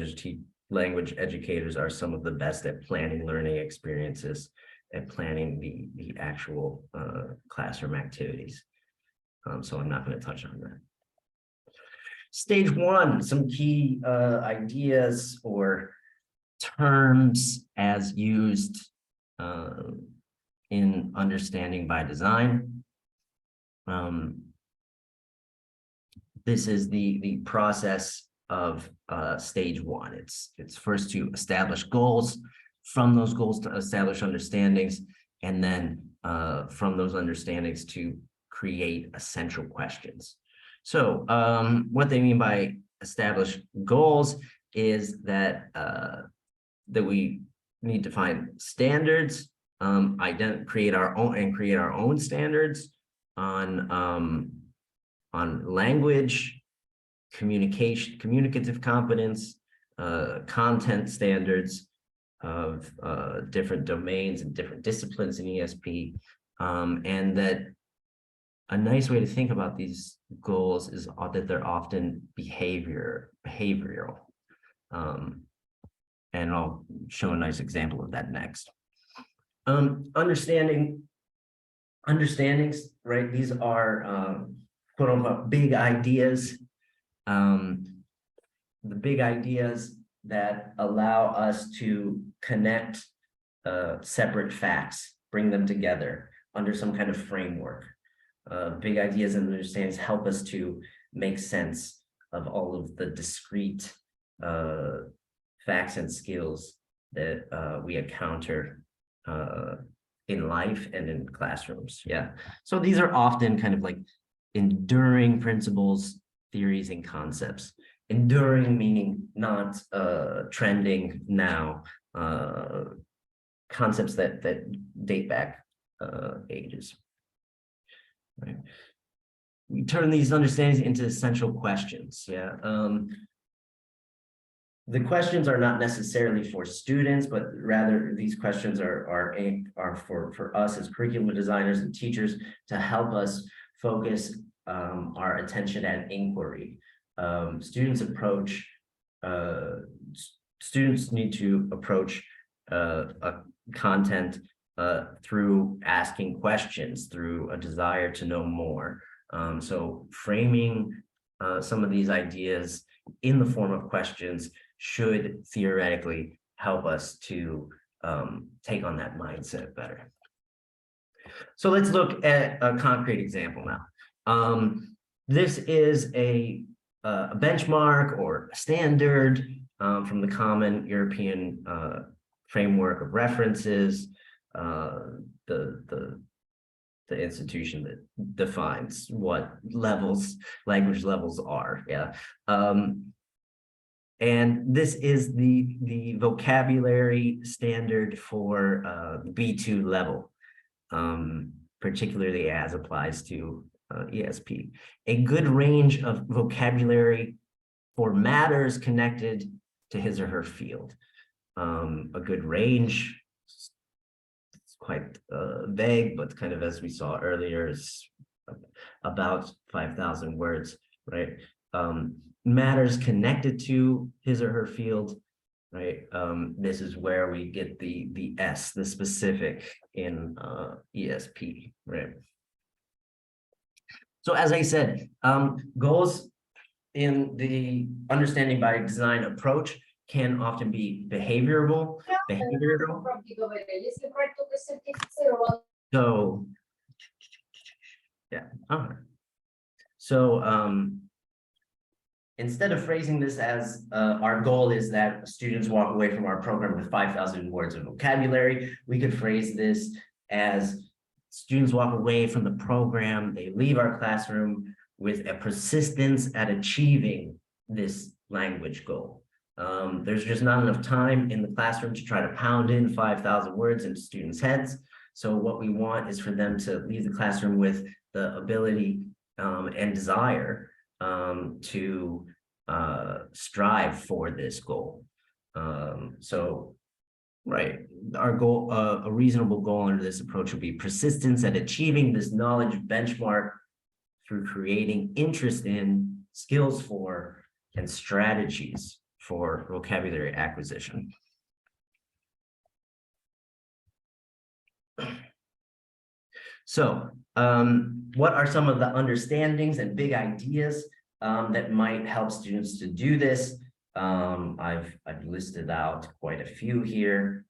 educators are some of the best at planning learning experiences, at planning the actual classroom activities. So I'm not going to touch on that. Stage one, some key ideas or terms as used in understanding by design. This is the process of stage one. It's first to establish goals, from those goals to establish understandings, and then from those understandings to create essential questions. So what they mean by establish goals is that that we need to find standards, create our own standards on language, communicative competence, content standards of different domains and different disciplines in ESP, and that a nice way to think about these goals is that they're often behavioral. And I'll show a nice example of that next. Understandings, right? These are quote unquote big ideas. The big ideas that allow us to connect separate facts, bring them together under some kind of framework. Big ideas and understandings help us to make sense of all of the discrete facts and skills that we encounter in life and in classrooms. Yeah. So these are often kind of like enduring principles, theories, and concepts. Enduring meaning not trending now, concepts that date back ages. Right. We turn these understandings into essential questions. Yeah. The questions are not necessarily for students, but rather these questions are for us as curriculum designers and teachers to help us focus our attention and inquiry. Students need to approach a content through asking questions, through a desire to know more. So framing some of these ideas in the form of questions should theoretically help us to take on that mindset better. So let's look at a concrete example now. This is a benchmark or a standard from the common European framework of references, the institution that defines what language levels are. Yeah. And this is the vocabulary standard for B2 level, particularly as applies to ESP. A good range of vocabulary for matters connected to his or her field. A good range, it's quite vague, but kind of as we saw earlier, is about 5,000 words, right? Matters connected to his or her field, right? This is where we get the S, the specific in ESP, right? So as I said, goals in the understanding by design approach can often be behavioral. So, yeah. So instead of phrasing this as our goal is that students walk away from our program with 5,000 words of vocabulary, we could phrase this as students walk away from the program, they leave our classroom with a persistence at achieving this language goal. There's just not enough time in the classroom to try to pound in 5,000 words into students' heads. So what we want is for them to leave the classroom with the ability and desire to strive for this goal. So, right, our goal, a reasonable goal under this approach would be persistence at achieving this knowledge benchmark through creating interest in, skills for, and strategies for vocabulary acquisition. So, what are some of the understandings and big ideas that might help students to do this? I've listed out quite a few here.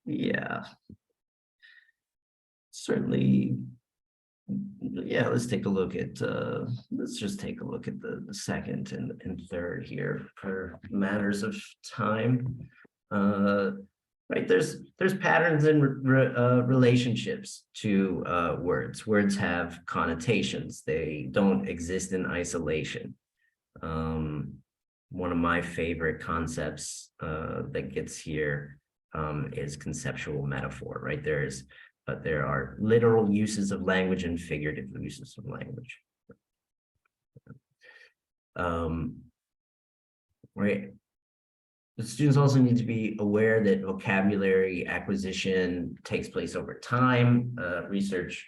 Yeah, certainly. Yeah, let's take a look at let's just take a look at the second and third here for matters of time. Right, there's patterns and relationships to words. Words have connotations. They don't exist in isolation. One of my favorite concepts that gets here is conceptual metaphor, right? There's but there are literal uses of language and figurative uses of language. Right. The students also need to be aware that vocabulary acquisition takes place over time. Research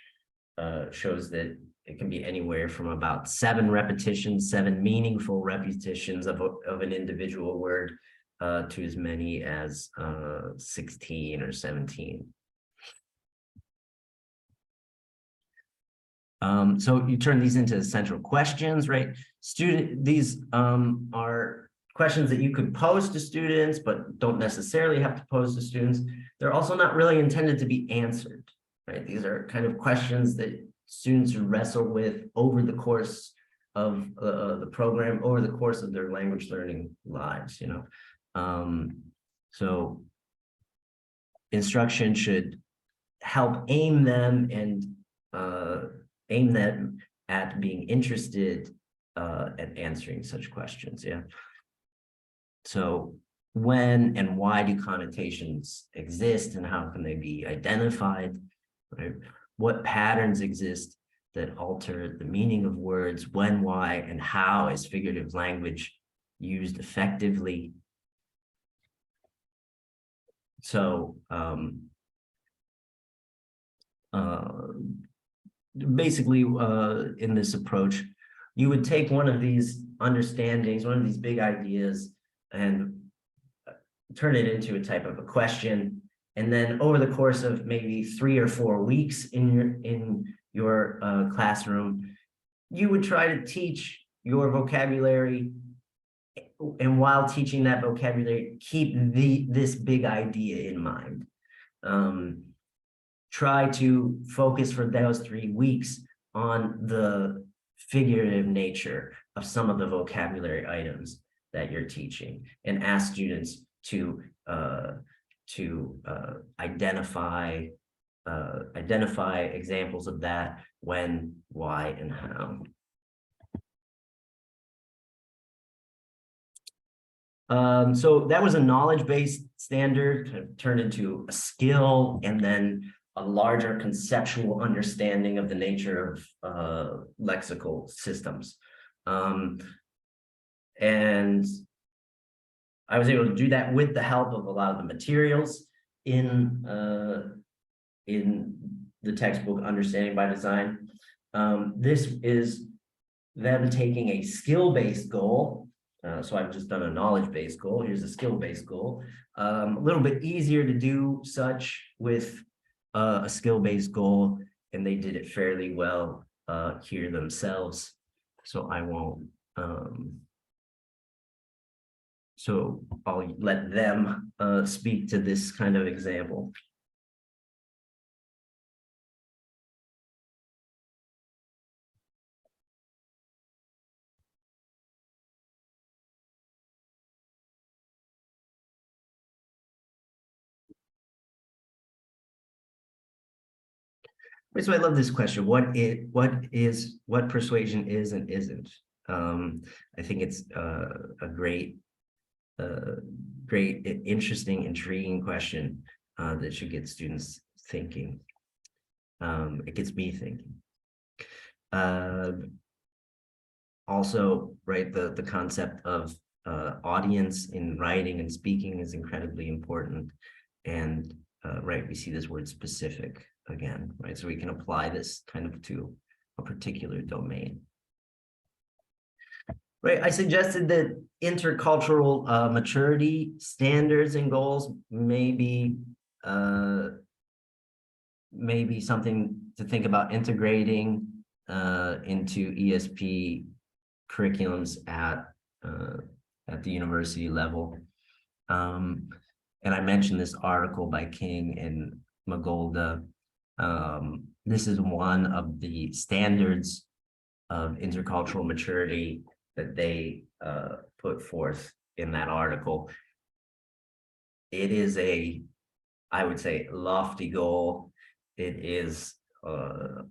shows that it can be anywhere from about 7 repetitions, 7 meaningful repetitions of an individual word to as many as 16 or 17. So you turn these into central questions, right? These are questions that you could pose to students, but don't necessarily have to pose to students. They're also not really intended to be answered, right? These are kind of questions that students wrestle with over the course of the program, over the course of their language learning lives, you know. So instruction should help aim them at being interested at answering such questions. Yeah. So when and why do connotations exist, and how can they be identified? Right? What patterns exist that alter the meaning of words? When, why, and how is figurative language used effectively? So basically, in this approach, you would take one of these understandings, one of these big ideas, and turn it into a type of a question. And then over the course of maybe 3 or 4 weeks in your classroom, you would try to teach your vocabulary. And while teaching that vocabulary, keep this big idea in mind. Try to focus for those 3 weeks on the figurative nature of some of the vocabulary items that you're teaching, and ask students to identify examples of that, when, why, and how. So that was a knowledge-based standard, kind of turned into a skill, and then a larger conceptual understanding of the nature of lexical systems. And I was able to do that with the help of a lot of the materials in the textbook Understanding by Design. This is them taking a skill-based goal. So I've just done a knowledge-based goal. Here's a skill-based goal. A little bit easier to do such with a skill-based goal, and they did it fairly well here themselves. So I won't. So I'll let them speak to this kind of example. So I love this question. What persuasion is and isn't? I think it's a great, interesting, intriguing question that should get students thinking. It gets me thinking. Also, right, the concept of audience in writing and speaking is incredibly important. And right, we see this word specific again, right? So we can apply this kind of to a particular domain. Right, I suggested that intercultural maturity standards and goals may be something to think about integrating into ESP curriculums at the university level. And I mentioned this article by King and Magolda. This is one of the standards of intercultural maturity that they put forth in that article. It is I would say, lofty goal. It is a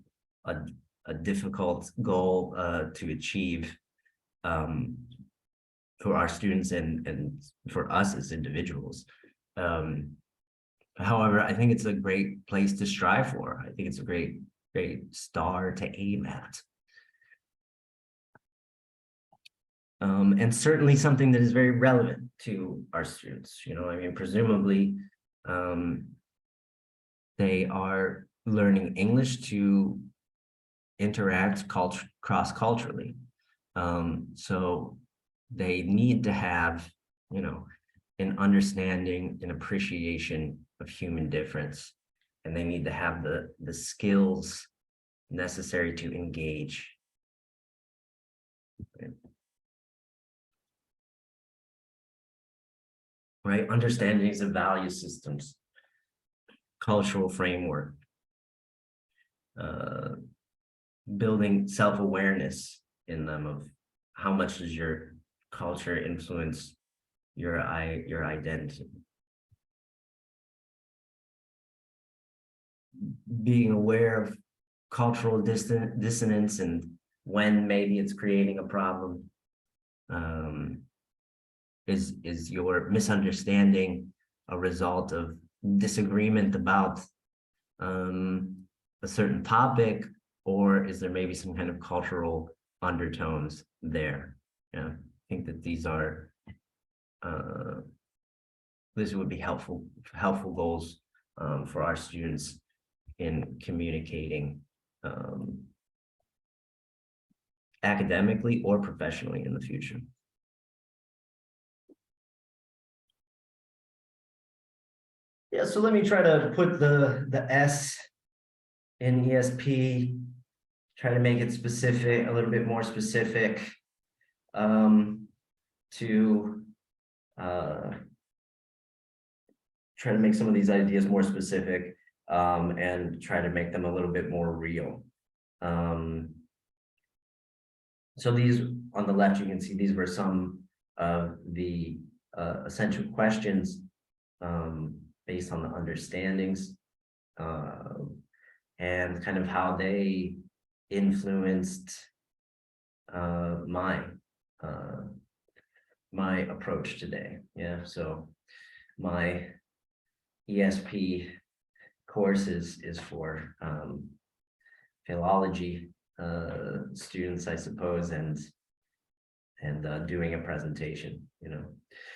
difficult goal to achieve for our students and for us as individuals. However, I think it's a great place to strive for. I think it's a great star to aim at. And certainly something that is very relevant to our students. You know, I mean, presumably they are learning English to interact cross-culturally. So they need to have, you know, an understanding and appreciation of human difference, and they need to have the skills necessary to engage. Right, understandings of value systems, cultural framework, building self-awareness in them of how much does your culture influence your identity. Being aware of cultural dissonance and when maybe it's creating a problem. Is your misunderstanding a result of disagreement about a certain topic, or is there maybe some kind of cultural undertones there? Yeah, I think that these are this would be helpful goals for our students in communicating academically or professionally in the future. Yeah, so let me try to put the S in ESP, try to make it specific, a little bit more specific, to try to make some of these ideas more specific, and try to make them a little bit more real. So these on the left, you can see these were some of the essential questions based on the understandings and kind of how they influenced my approach today. Yeah, so my ESP course is for philology students, I suppose, and doing a presentation, you know.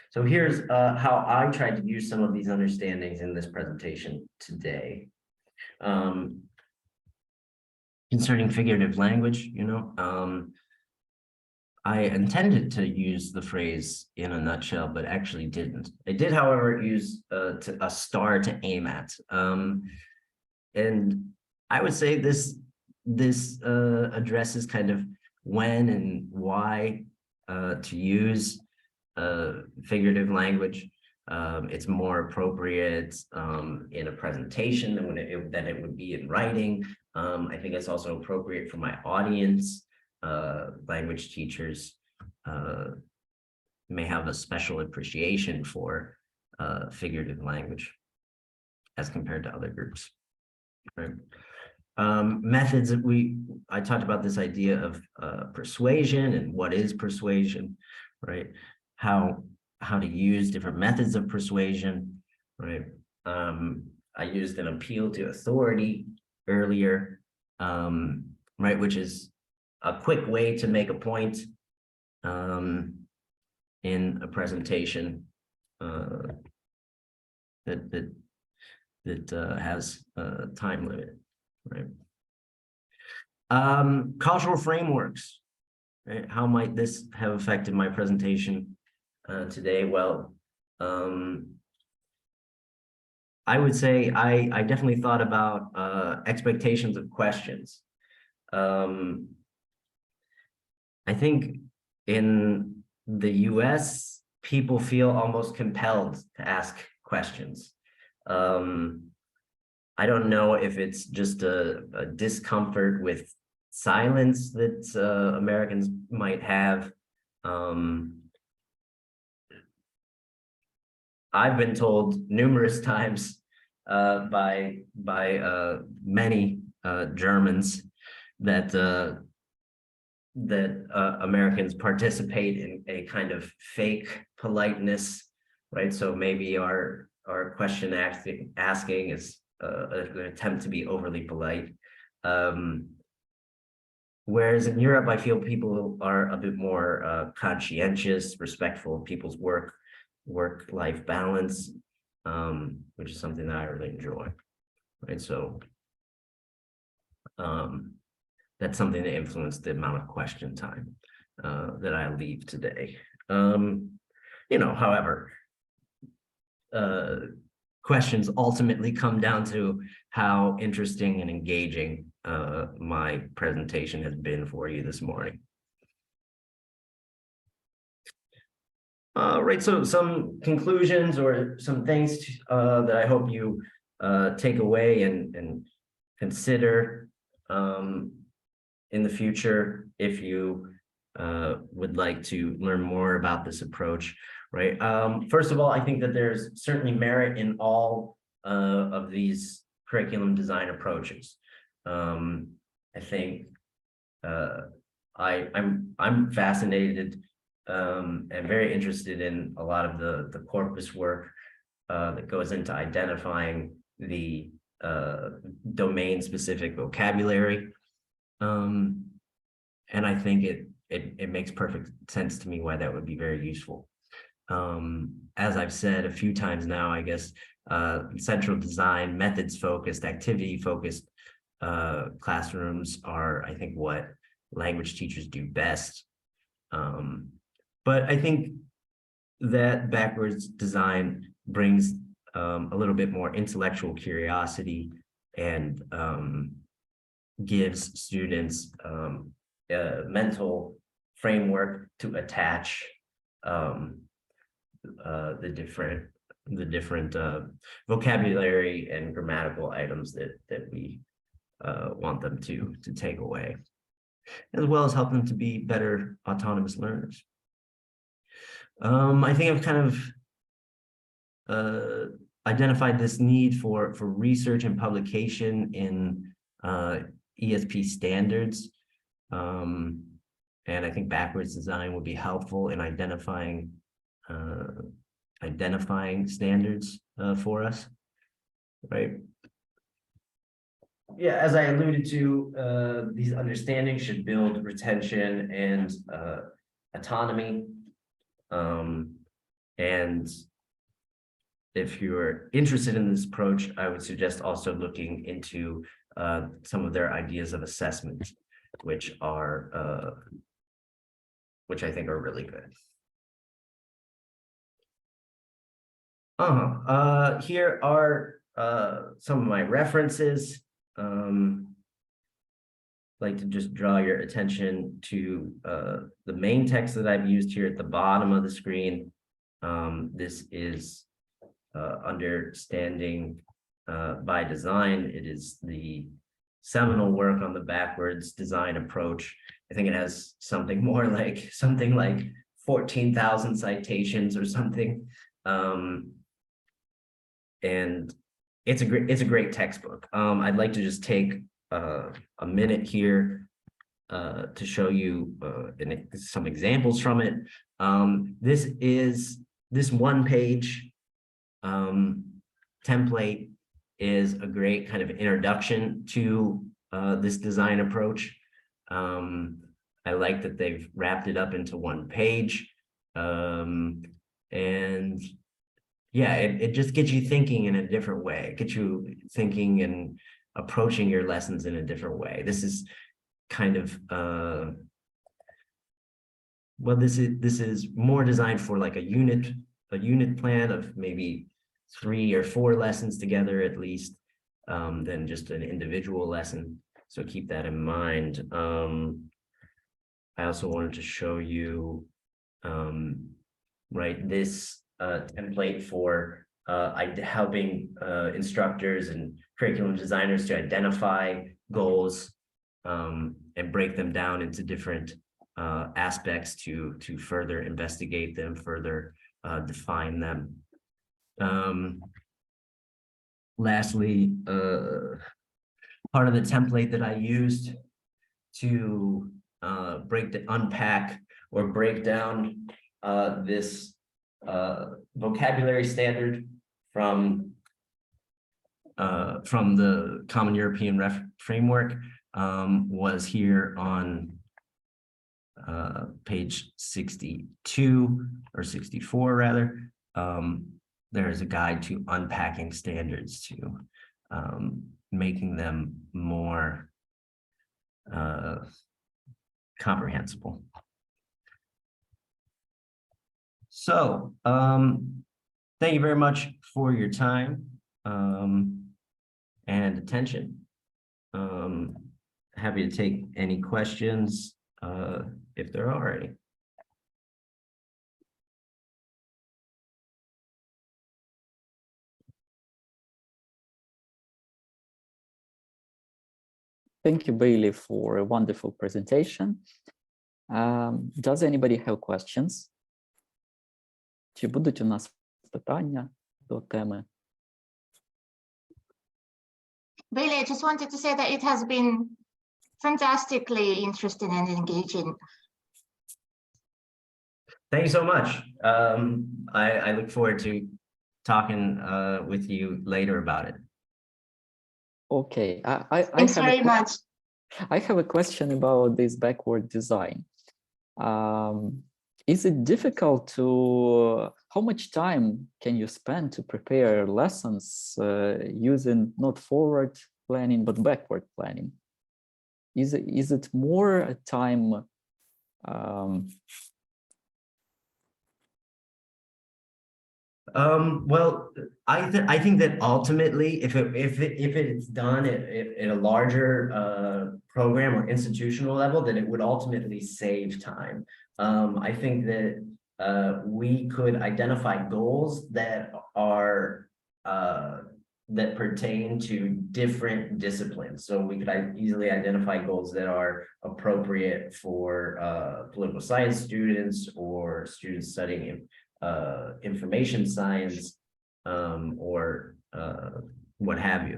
So here's how I tried to use some of these understandings in this presentation today. Concerning figurative language, you know, I intended to use the phrase in a nutshell, but actually didn't. I did, however, use a star to aim at. And I would say this addresses kind of when and why to use figurative language. It's more appropriate in a presentation than it would be in writing. I think it's also appropriate for my audience. Language teachers may have a special appreciation for figurative language as compared to other groups. Right? Methods that I talked about this idea of persuasion and what is persuasion, right? How to use different methods of persuasion, right? I used an appeal to authority earlier, right? Which is a quick way to make a point in a presentation that has a time limit, right? Cultural frameworks, right? How might this have affected my presentation today? Well, I would say I definitely thought about expectations of questions. I think in the US, people feel almost compelled to ask questions. I don't know if it's just a discomfort with silence that Americans might have. I've been told numerous times by many Germans that Americans participate in a kind of fake politeness, right? So maybe our or question asking is an attempt to be overly polite. Whereas in Europe, I feel people are a bit more conscientious, respectful of people's work-life balance, which is something that I really enjoy. Right, so that's something that influenced the amount of question time that I leave today. You know, however, questions ultimately come down to how interesting and engaging my presentation has been for you this morning. Right, so some conclusions or some things that I hope you take away and consider in the future if you would like to learn more about this approach, right? First of all, I think that there's certainly merit in all of these curriculum design approaches. I think I'm fascinated and very interested in a lot of the corpus work that goes into identifying the domain-specific vocabulary, and I think it makes perfect sense to me why that would be very useful. As I've said a few times now, I guess central design, methods-focused, activity-focused classrooms are, I think, what language teachers do best. But I think that backwards design brings a little bit more intellectual curiosity and gives students a mental framework to attach the different vocabulary and grammatical items that we want them to take away, as well as help them to be better autonomous learners. I think I've kind of identified this need for research and publication in ESP standards. And I think backwards design would be helpful in identifying standards for us, right? Yeah, as I alluded to, these understandings should build retention and autonomy. And if you're interested in this approach, I would suggest also looking into some of their ideas of assessment, which I think are really good. Here are some of my references. Like to just draw your attention to the main text that I've used here at the bottom of the screen. This is Understanding by Design. It is the seminal work on the backwards design approach. I think it has something like 14,000 citations or something. And it's a great textbook. I'd like to just take a minute here to show you some examples from it. This one-page template is a great kind of introduction to this design approach. I like that they've wrapped it up into one page. And yeah, it just gets you thinking in a different way. It gets you thinking and approaching your lessons in a different way. This is kind of well, this is more designed for like a unit plan of maybe 3 or 4 lessons together at least, than just an individual lesson. So keep that in mind. I also wanted to show you right, this template for helping instructors and curriculum designers to identify goals and break them down into different aspects to further investigate them, further define them. Lastly, part of the template that I used to unpack or break down this vocabulary standard from the Common European Framework was here on page 62 or 64 rather. There is a guide to unpacking standards, to making them more comprehensible. So thank you very much for your time and attention. Happy to take any questions if there are any. Thank you, Bailey, for a wonderful presentation. Does anybody have questions? Чи будуть у нас питання до теми? Bailey, I just wanted to say that it has been fantastically interesting and engaging. Thank you so much. I look forward to talking with you later about it. Okay, Thanks very much. I have a question about this backward design. Is it difficult to, how much time can you spend to prepare lessons using not forward planning, but backward planning? Is it more time? Well, I think that ultimately, if it's done at a larger program or institutional level, then it would ultimately save time. I think that we could identify goals that are that pertain to different disciplines. So we could easily identify goals that are appropriate for political science students or students studying information science or what have you.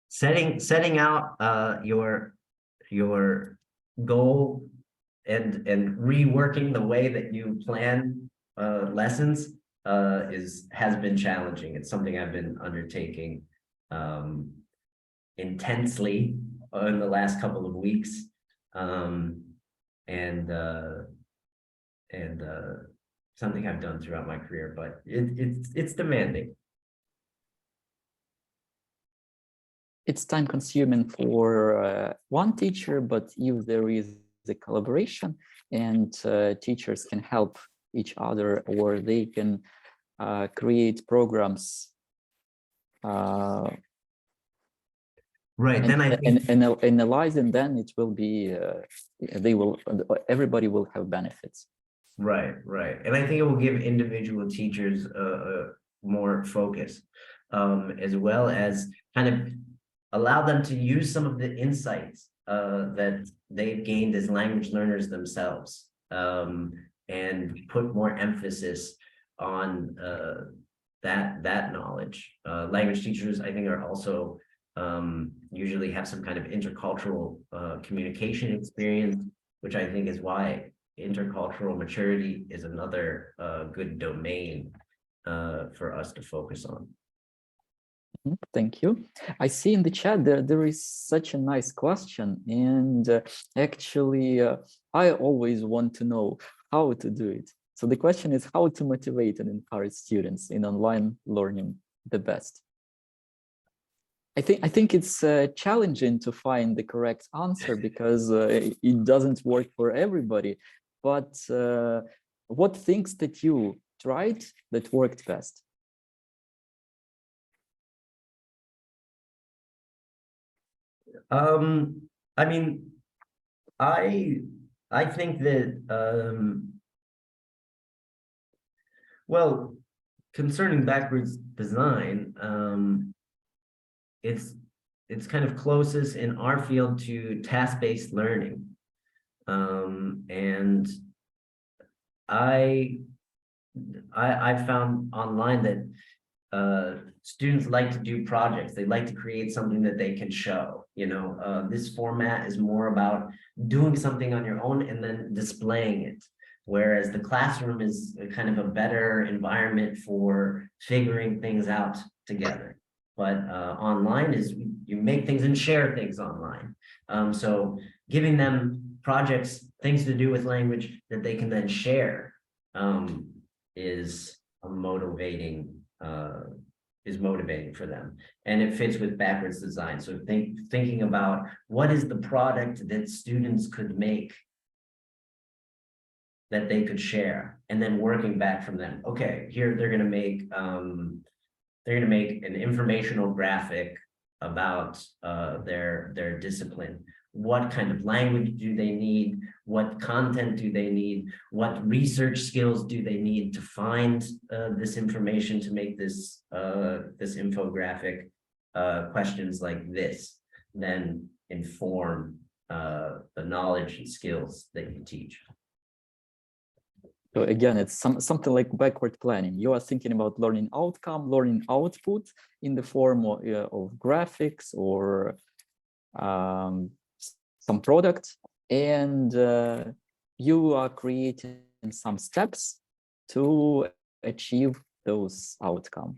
Setting out your goal and reworking the way that you plan lessons has been challenging. It's something I've been undertaking intensely in the last couple of weeks, and something I've done throughout my career, but it's demanding. It's time consuming for one teacher, but if there is a collaboration and teachers can help each other, or they can create programs. Right, and, then I think and analyzing, then it will be, everybody will have benefits. Right. And I think it will give individual teachers more focus, as well as kind of allow them to use some of the insights that they've gained as language learners themselves, and put more emphasis on that knowledge. Language teachers, I think, are also usually have some kind of intercultural communication experience, which I think is why intercultural maturity is another good domain for us to focus on. Thank you. I see in the chat there is such a nice question, and actually I always want to know how to do it. So the question is how to motivate and encourage students in online learning the best. I think it's challenging to find the correct answer because it doesn't work for everybody. But what things that you tried that worked best? I mean, I think that well, concerning backwards design, it's kind of closest in our field to task-based learning. And I found online that students like to do projects. They like to create something that they can show. You know, this format is more about doing something on your own and then displaying it. whereas the classroom is a kind of a better environment for figuring things out together. But online is you make things and share things online. So giving them projects, things to do with language that they can then share is motivating for them, and it fits with backwards design. So thinking about what is the product that students could make that they could share, and then working back from them. Okay, here they're going to make an informational graphic about their discipline. What kind of language do they need? What content do they need? What research skills do they need to find this information to make this this infographic? Questions like this then inform the knowledge and skills that you teach. So again, it's something like backward planning. You are thinking about learning outcome, learning output in the form of graphics or some product, and you are creating some steps to achieve those outcomes.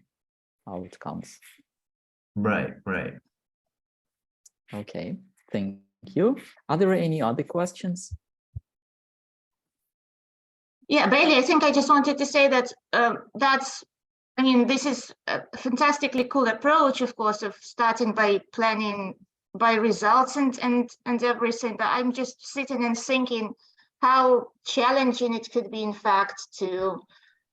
Right. Okay, thank you. Are there any other questions? Yeah, Bailey, I think I just wanted to say that this is a fantastically cool approach, of course, of starting by planning by results and everything. But I'm just sitting and thinking how challenging it could be, in fact, to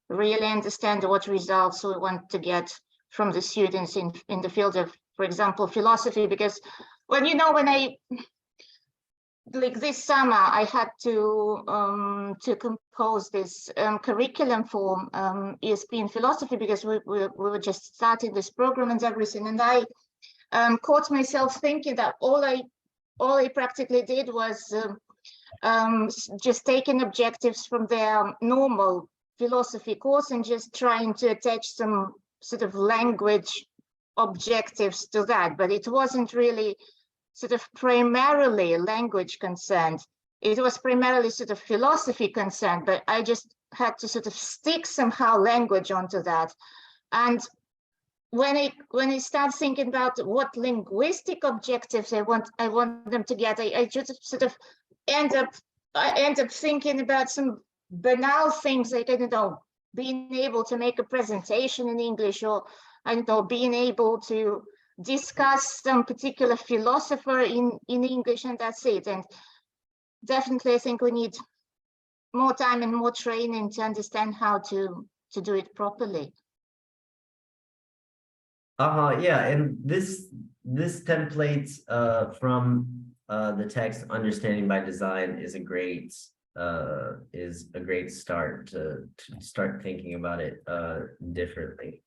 really understand what results we want to get from the students in the field of, for example, philosophy. Because when I like this summer, I had to compose this curriculum for ESP in philosophy, because we were just starting this program and everything, and I caught myself thinking that all I practically did was just taking objectives from their normal philosophy course and just trying to attach some sort of language objectives to that, but it wasn't really sort of primarily language concerned. It was primarily sort of philosophy concerned, but I just had to sort of stick somehow language onto that. And when I start thinking about what linguistic objectives I want them to get, I just sort of end up thinking about some banal things like, I don't know, being able to make a presentation in English, or I don't know, being able to discuss some particular philosopher in English, and that's it. And definitely I think we need more time and more training to understand how to do it properly. Yeah, and this template from the text "Understanding by Design" is a great start to start thinking about it differently.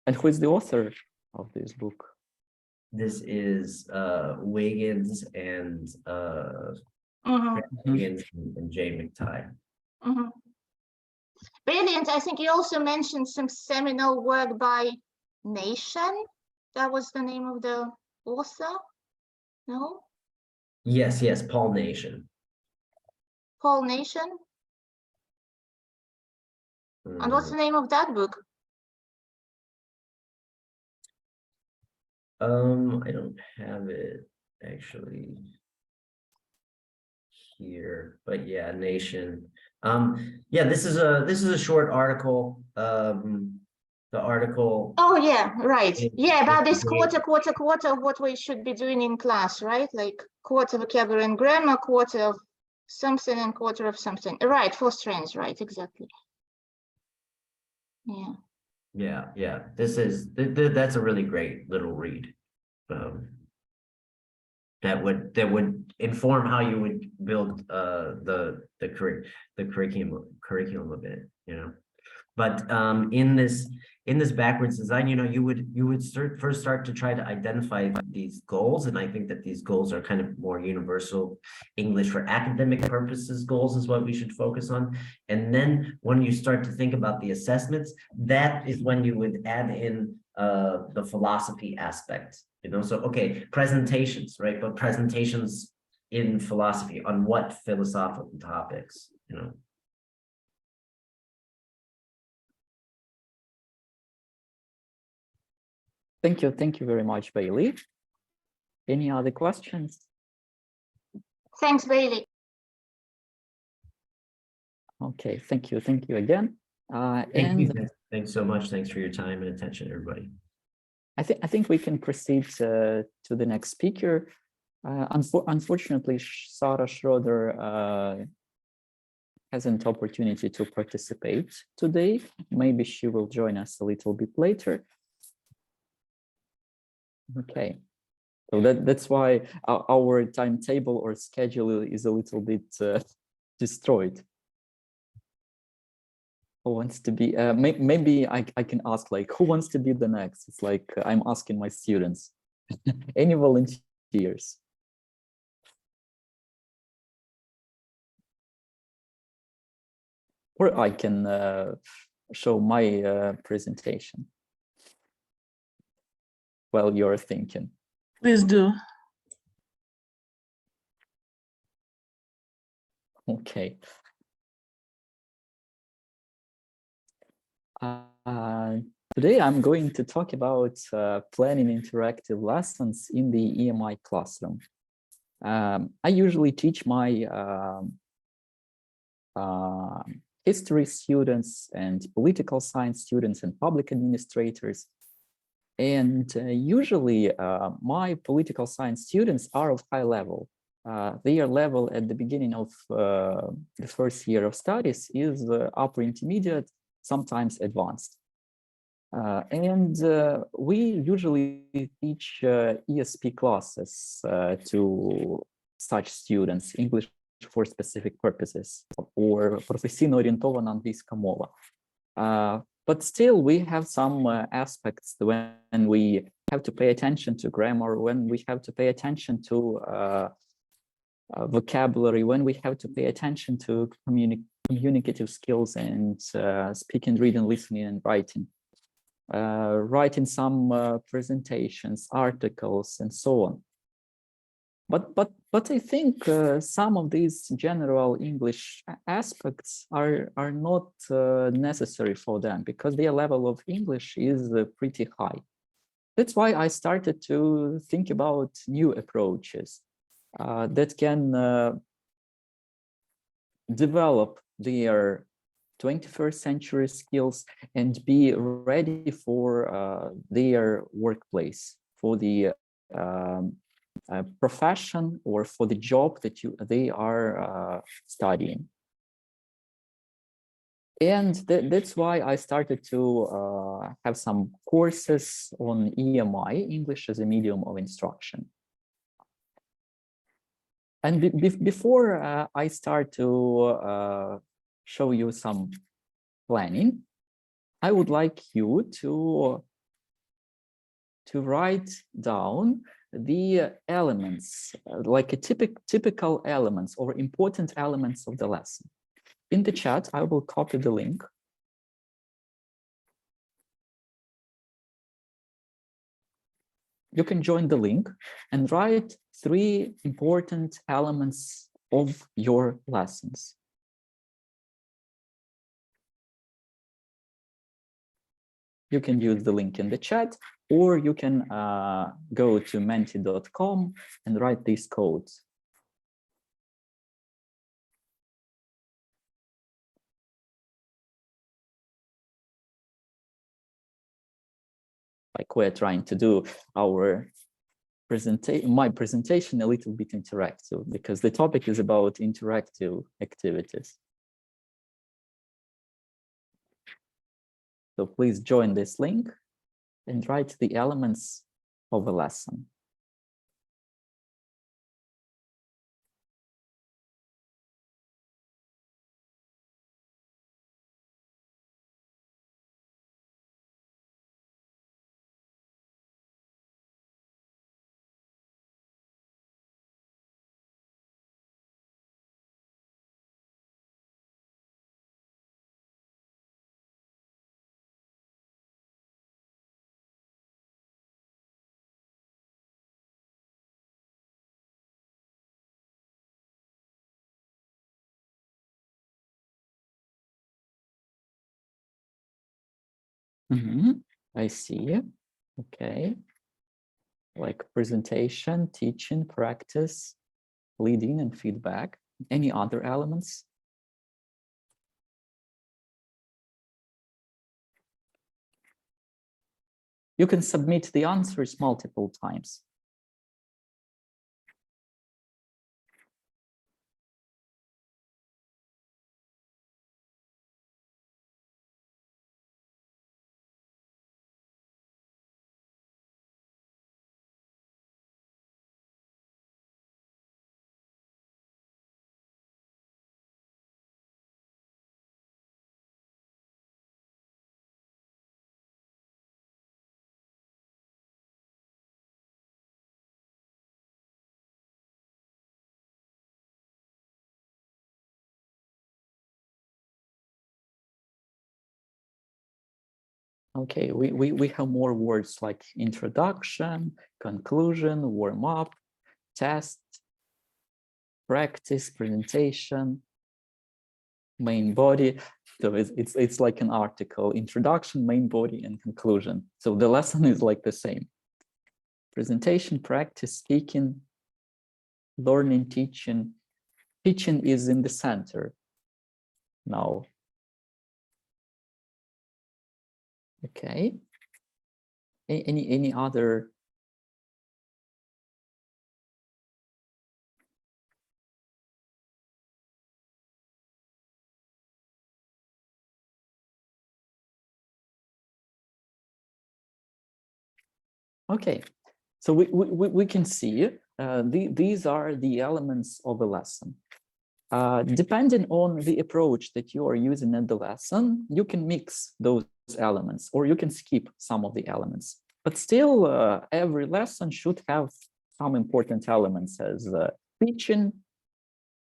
And who is the author of this book? This is Wiggins and Wiggins and Jay McTighe. Brilliant. I think you also mentioned some seminal work by Nation. That was the name of the author? No? Yes, Paul Nation. Paul Nation? And what's the name of that book? I don't have it actually here, but yeah, Nation. Yeah, this is a short article. The article. Oh yeah, right. Yeah, about this quarter, what we should be doing in class, right? Like quarter vocabulary and grammar, quarter of something and quarter of something. Right, 4 strands, right, exactly. Yeah. Yeah. That's a really great little read. That would inform how you would build the curriculum a bit, you know. But in this backwards design, you know, you would first start to try to identify these goals, and I think that these goals are kind of more universal English for academic purposes goals is what we should focus on. And then when you start to think about the assessments, that is when you would add in the philosophy aspect, you know. So okay, presentations, right? But presentations in philosophy, on what philosophical topics, you know? Thank you very much, Bailey. Any other questions? Thanks, Bailey. Okay, thank you again. Thank you. Thanks so much. Thanks for your time and attention, everybody. I think we can proceed to the next speaker. Unfortunately, Sarah Schroeder hasn't opportunity to participate today. Maybe she will join us a little bit later. Okay, so that's why our timetable or schedule is a little bit destroyed. Who wants to be? Maybe I can ask, like, who wants to be the next? It's like I'm asking my students. Any volunteers? Or I can show my presentation while you're thinking. Please do. Okay. Today I'm going to talk about planning interactive lessons in the EMI classroom. I usually teach my history students and political science students and public administrators. And usually my political science students are of high level. Their level at the beginning of the first year of studies is upper intermediate, sometimes advanced. And we usually teach ESP classes to such students, English for specific purposes, or професійно орієнтована англійська мова. But still, we have some aspects when we have to pay attention to grammar, when we have to pay attention to vocabulary, when we have to pay attention to communicative skills and speaking, reading, listening, and writing. Writing some presentations, articles, and so on. But I think some of these general English aspects are not necessary for them because their level of English is pretty high. That's why I started to think about new approaches that can develop their 21st century skills and be ready for their workplace, for the profession or for the job that they are studying. And that's why I started to have some courses on EMI, English as a medium of instruction. And before I start to show you some planning, I would like you to write down the elements, like a typical elements or important elements of the lesson. In the chat, I will copy the link. You can join the link and write 3 important elements of your lessons. You can use the link in the chat, or you can go to menti.com and write these codes. Like we're trying to do our my presentation a little bit interactive because the topic is about interactive activities. So please join this link and write the elements of a lesson. I see. Okay. Like presentation, teaching, practice, leading, and feedback. Any other elements? You can submit the answers multiple times. Okay, we have more words like introduction, conclusion, warm up, test, practice, presentation, main body. So it's like an article: introduction, main body, and conclusion. So the lesson is like the same: presentation, practice, speaking, learning, teaching. Teaching is in the center now. Okay. Any other? Okay, so we can see these are the elements of a lesson. Depending on the approach that you are using in the lesson, you can mix those elements or you can skip some of the elements. But still, every lesson should have some important elements as teaching,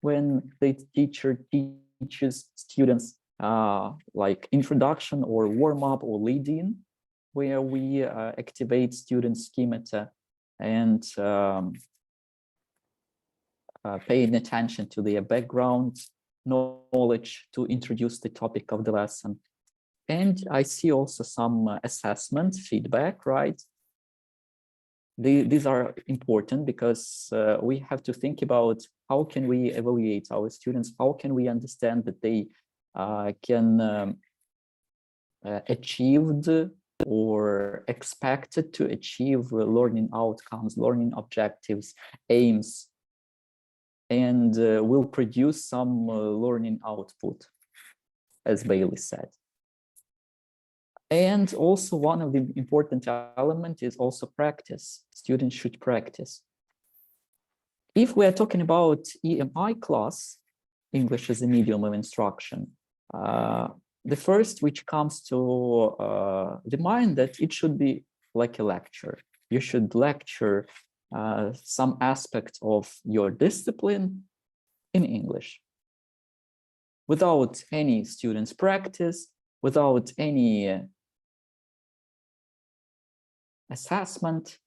when the teacher teaches students, like introduction or warm-up or lead-in, where we activate students' schemata and paying attention to their background knowledge to introduce the topic of the lesson. And I see also some assessment, feedback, right? These are important because we have to think about how can we evaluate our students, how can we understand that they can achieved or expected to achieve learning outcomes, learning objectives, aims, and will produce some learning output, as Bailey said. And also one of the important elements is also practice. Students should practice. If we are talking about EMI class, English as a medium of instruction, the first which comes to the mind that it should be like a lecture. You should lecture some aspect of your discipline in English. Without any students' practice, without any assessment.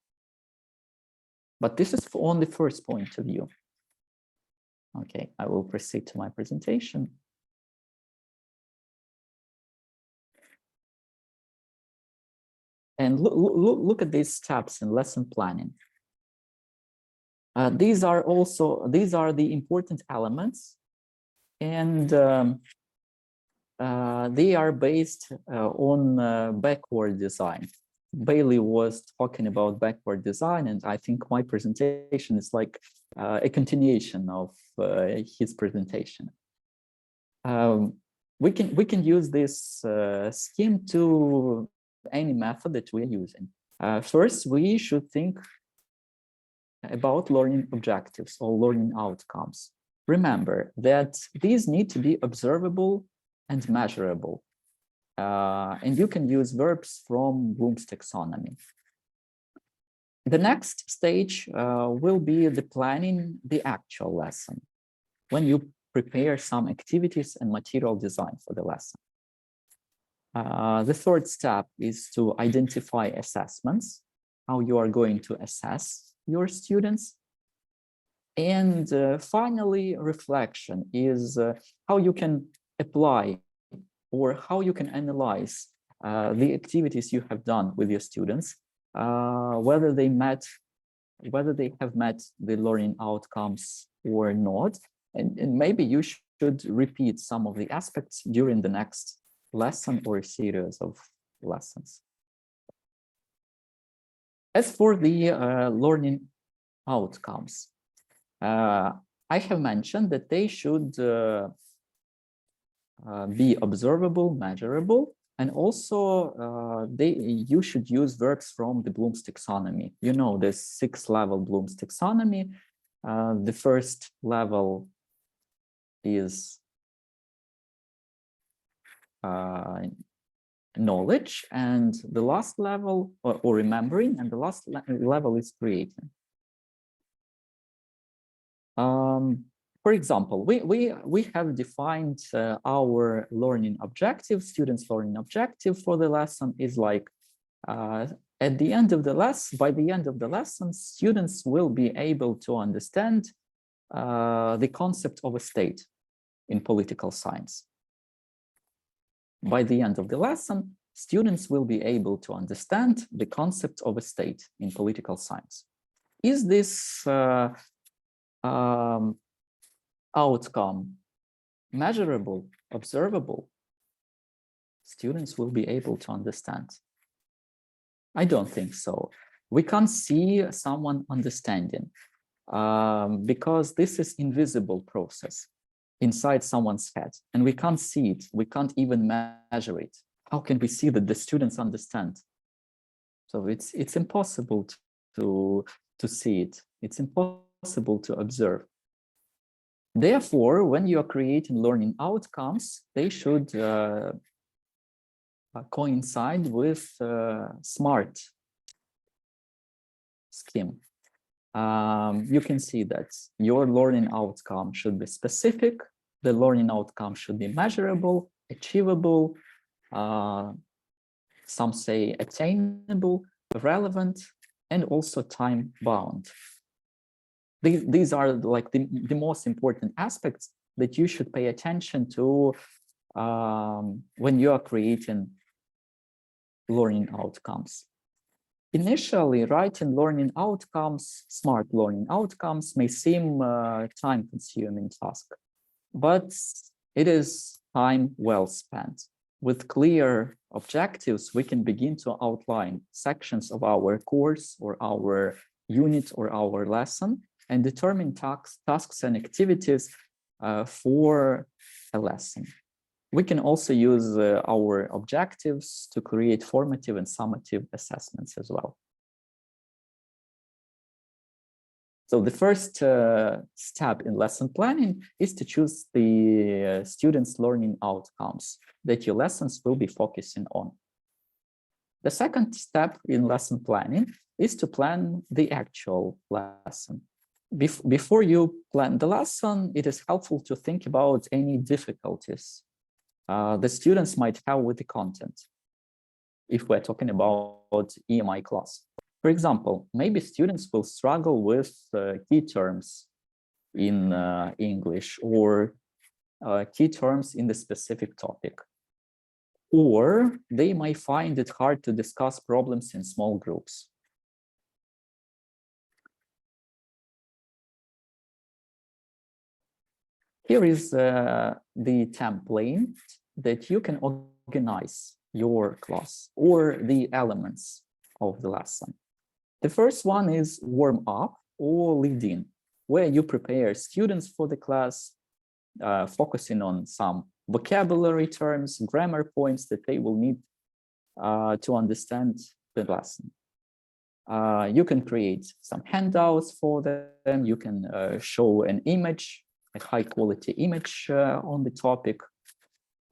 But this is on the first point of view. Okay, I will proceed to my presentation. And look at these steps in lesson planning. These are the important elements, and they are based on backward design. Bailey was talking about backward design, and I think my presentation is like a continuation of his presentation. We can use this scheme to any method that we are using. First, we should think about learning objectives or learning outcomes. Remember that these need to be observable and measurable. And you can use verbs from Bloom's taxonomy. The next stage will be the planning the actual lesson, when you prepare some activities and material design for the lesson. The third step is to identify assessments, how you are going to assess your students. And finally, reflection is how you can apply or how you can analyze the activities you have done with your students, whether they have met the learning outcomes or not, and maybe you should repeat some of the aspects during the next lesson or series of lessons. As for the learning outcomes, I have mentioned that they should be observable, measurable, and also you should use verbs from the Bloom's taxonomy. You know, the 6-level Bloom's taxonomy. The first level is knowledge, and the last level, or remembering, and the last level is creating. For example, we have defined our learning objective, students' learning objective for the lesson is like, at the end of the lesson, by the end of the lesson, students will be able to understand the concept of a state in political science. By the end of the lesson, students will be able to understand the concept of a state in political science. Is this outcome measurable, observable? Students will be able to understand. I don't think so. We can't see someone understanding because this is invisible process inside someone's head, and we can't see it. We can't even measure it. How can we see that the students understand? So it's impossible to see it. It's impossible to observe. Therefore, when you are creating learning outcomes, they should coincide with SMART scheme. You can see that your learning outcome should be specific, the learning outcome should be measurable, achievable, some say attainable, relevant, and also time-bound. These are like the most important aspects that you should pay attention to when you are creating learning outcomes. Initially, writing learning outcomes, smart learning outcomes, may seem a time-consuming task, but it is time well spent. With clear objectives, we can begin to outline sections of our course or our unit or our lesson and determine tasks and activities for a lesson. We can also use our objectives to create formative and summative assessments as well. So the first step in lesson planning is to choose the students' learning outcomes that your lessons will be focusing on. The second step in lesson planning is to plan the actual lesson. Before you plan the lesson, it is helpful to think about any difficulties the students might have with the content, if we're talking about EMI class. For example, maybe students will struggle with key terms in English or key terms in the specific topic. Or they might find it hard to discuss problems in small groups. Here is the template that you can organize your class or the elements of the lesson. The first one is warm up or lead in, where you prepare students for the class, focusing on some vocabulary terms, grammar points that they will need to understand the lesson. You can create some handouts for them. You can show an image, a high quality image on the topic.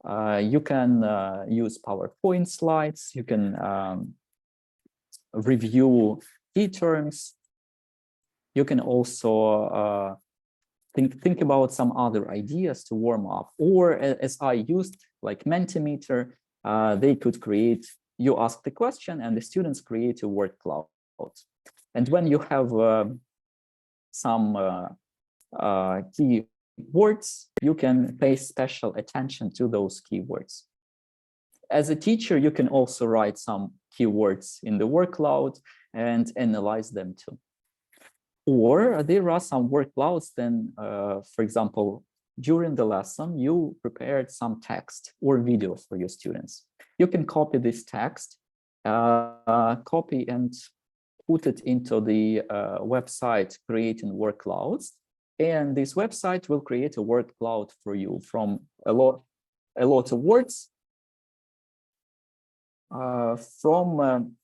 You can use PowerPoint slides. You can review key terms. You can also think about some other ideas to warm up. Or as I used, like Mentimeter, they could create, you ask the question and the students create a word cloud. And when you have some key words, you can pay special attention to those keywords. As a teacher, you can also write some keywords in the workload and analyze them too. Or there are some workloads then, for example, during the lesson, you prepared some text or video for your students. You can copy this text, copy and put it into the website creating workloads. And this website will create a word cloud for you from a lot of words from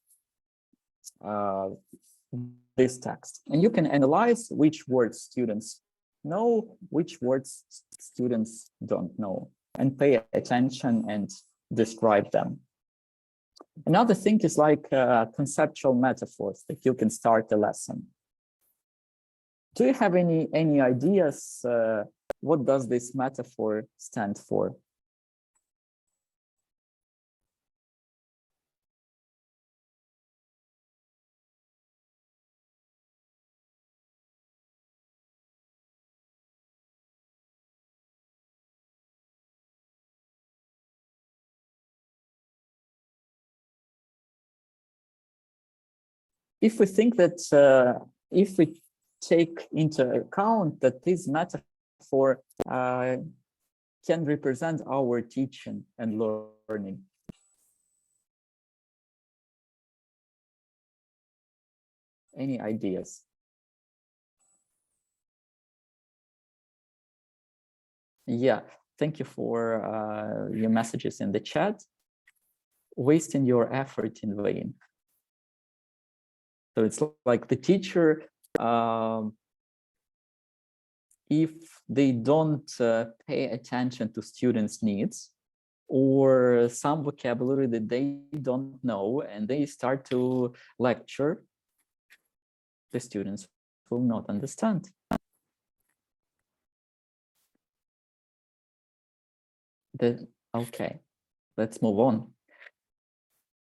this text. And you can analyze which words students know, which words students don't know, and pay attention and describe them. Another thing is like conceptual metaphors that you can start a lesson. Do you have any ideas? What does this metaphor stand for? If we think that if we take into account that this metaphor can represent our teaching and learning. Any ideas? Yeah, thank you for your messages in the chat. Wasting your effort in vain. So it's like the teacher, if they don't pay attention to students' needs or some vocabulary that they don't know and they start to lecture, the students will not understand. Okay, let's move on.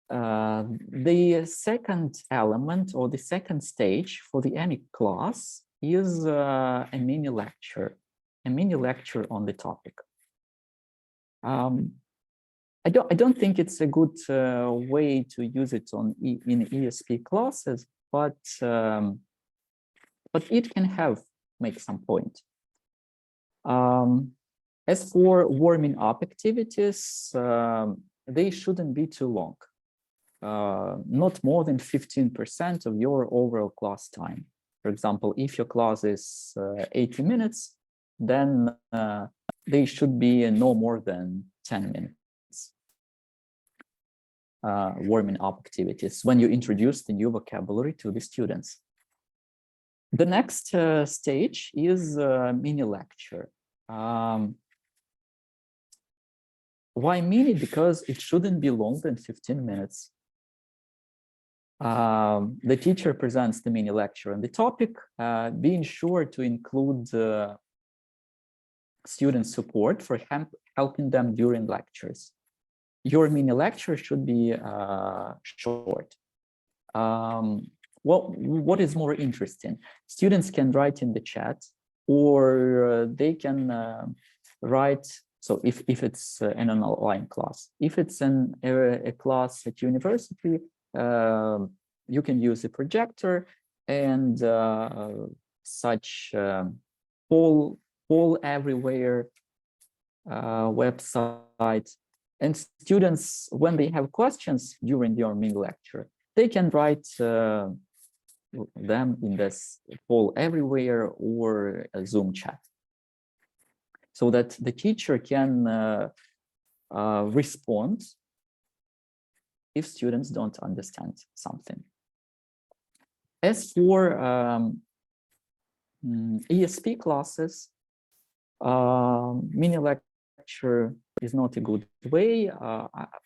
The second element or the second stage for the any class is a mini lecture on the topic. I don't think it's a good way to use it in ESP classes, but it can make some point. As for warming up activities, they shouldn't be too long. Not more than 15% of your overall class time. For example, if your class is 80 minutes, then they should be no more than 10 minutes. Warming up activities when you introduce the new vocabulary to the students. The next stage is mini lecture. Why mini? Because it shouldn't be longer than 15 minutes. The teacher presents the mini lecture on the topic, being sure to include student support for helping them during lectures. Your mini lecture should be short. What is more interesting? Students can write in the chat, or they can write. So if it's an online class, if it's a class at university, you can use a projector and such poll everywhere website. And students, when they have questions during your mini lecture, they can write them in this poll everywhere or a Zoom chat, so that the teacher can respond if students don't understand something. As for ESP classes, mini lecture is not a good way.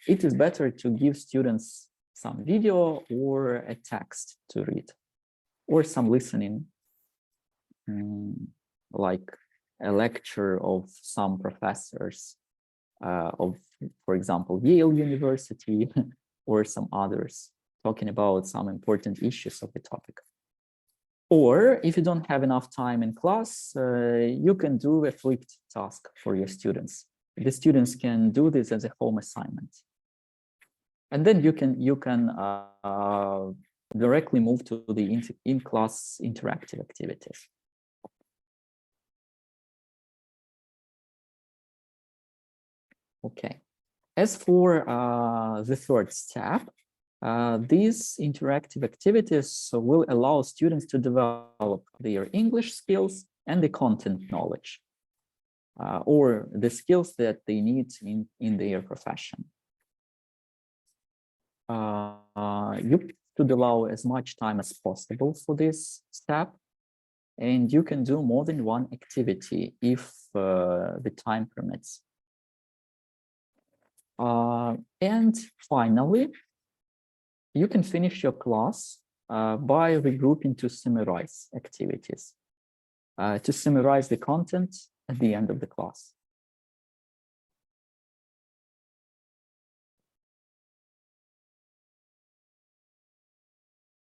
It is better to give students some video or a text to read, or some listening, like a lecture of some professors of, for example, Yale University, or some others talking about some important issues of the topic. Or if you don't have enough time in class, you can do a flipped task for your students. The students can do this as a home assignment. And then you can directly move to the in-class interactive activities. Okay. As for the third step, these interactive activities will allow students to develop their English skills and the content knowledge, or the skills that they need in their profession. You should allow as much time as possible for this step, and you can do more than one activity if the time permits. And finally, you can finish your class by regrouping to summarize activities, to summarize the content at the end of the class.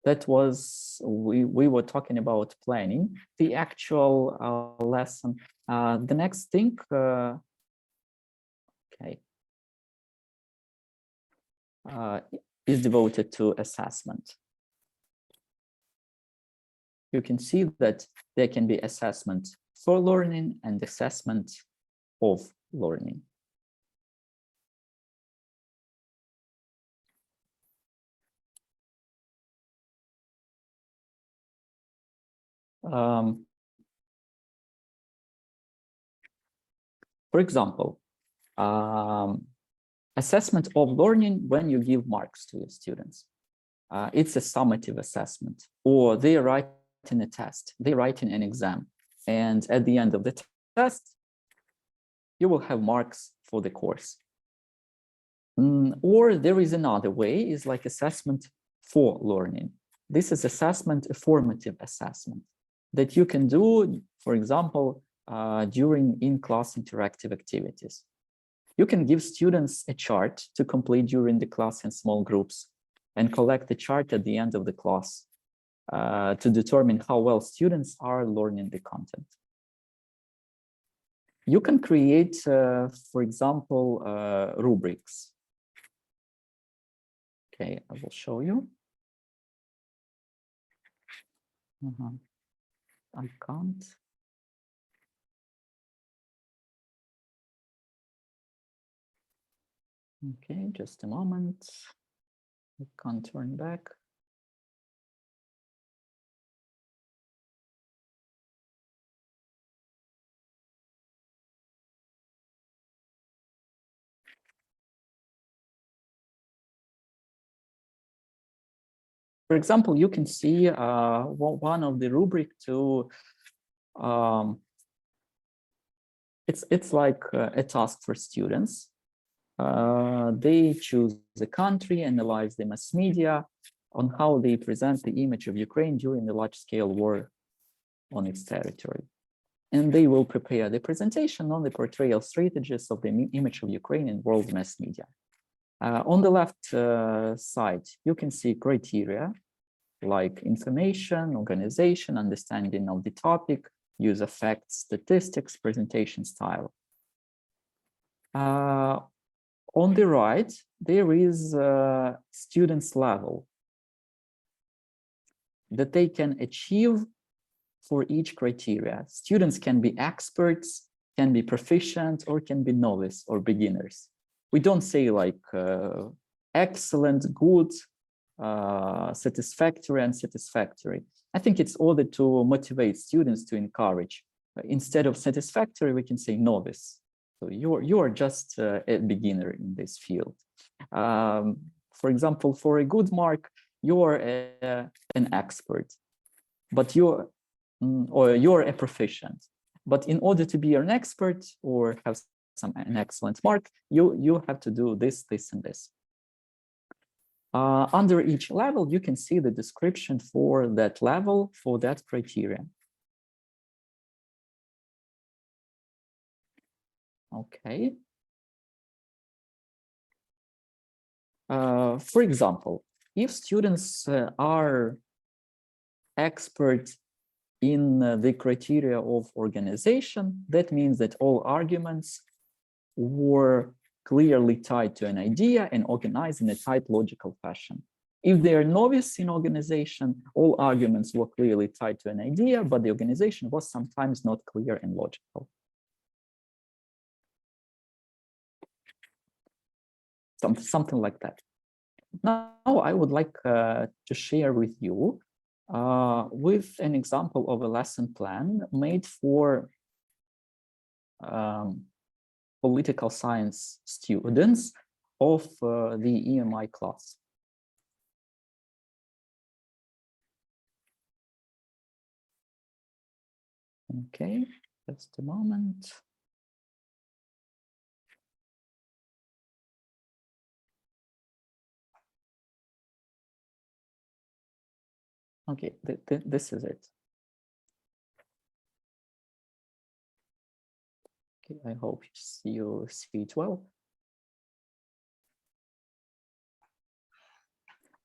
That was, we were talking about planning the actual lesson. The next thing, okay, is devoted to assessment. You can see that there can be assessment for learning and assessment of learning. For example, assessment of learning when you give marks to your students. It's a summative assessment, or they are writing a test, they're writing an exam. And at the end of the test, you will have marks for the course. Or there is another way, is like assessment for learning. This is assessment, a formative assessment that you can do, for example, during in-class interactive activities. You can give students a chart to complete during the class in small groups and collect the chart at the end of the class to determine how well students are learning the content. You can create, for example, rubrics. Okay, I will show you. I can't. Okay, just a moment. I can't turn back. For example, you can see one of the rubric to, it's like a task for students. They choose the country, analyze the mass media on how they present the image of Ukraine during the large-scale war on its territory. And they will prepare the presentation on the portrayal strategies of the image of Ukraine in world mass media. On the left side, you can see criteria like information, organization, understanding of the topic, use of facts, statistics, presentation style. On the right, there is students' level that they can achieve for each criteria. Students can be experts, can be proficient, or can be novice or beginners. We don't say like excellent, good, satisfactory, and satisfactory. I think it's order to motivate students, to encourage. Instead of satisfactory, we can say novice. So you are just a beginner in this field. For example, for a good mark, you're an expert, but you're a proficient. But in order to be an expert or have an excellent mark, you have to do this, this, and this. Under each level, you can see the description for that level, for that criteria. Okay. For example, if students are expert in the criteria of organization, that means that all arguments were clearly tied to an idea and organized in a tight logical fashion. If they are novice in organization, all arguments were clearly tied to an idea, but the organization was sometimes not clear and logical. Something like that. Now, I would like to share with you with an example of a lesson plan made for political science students of the EMI class. Okay, just a moment. Okay, this is it. Okay, I hope you see it well.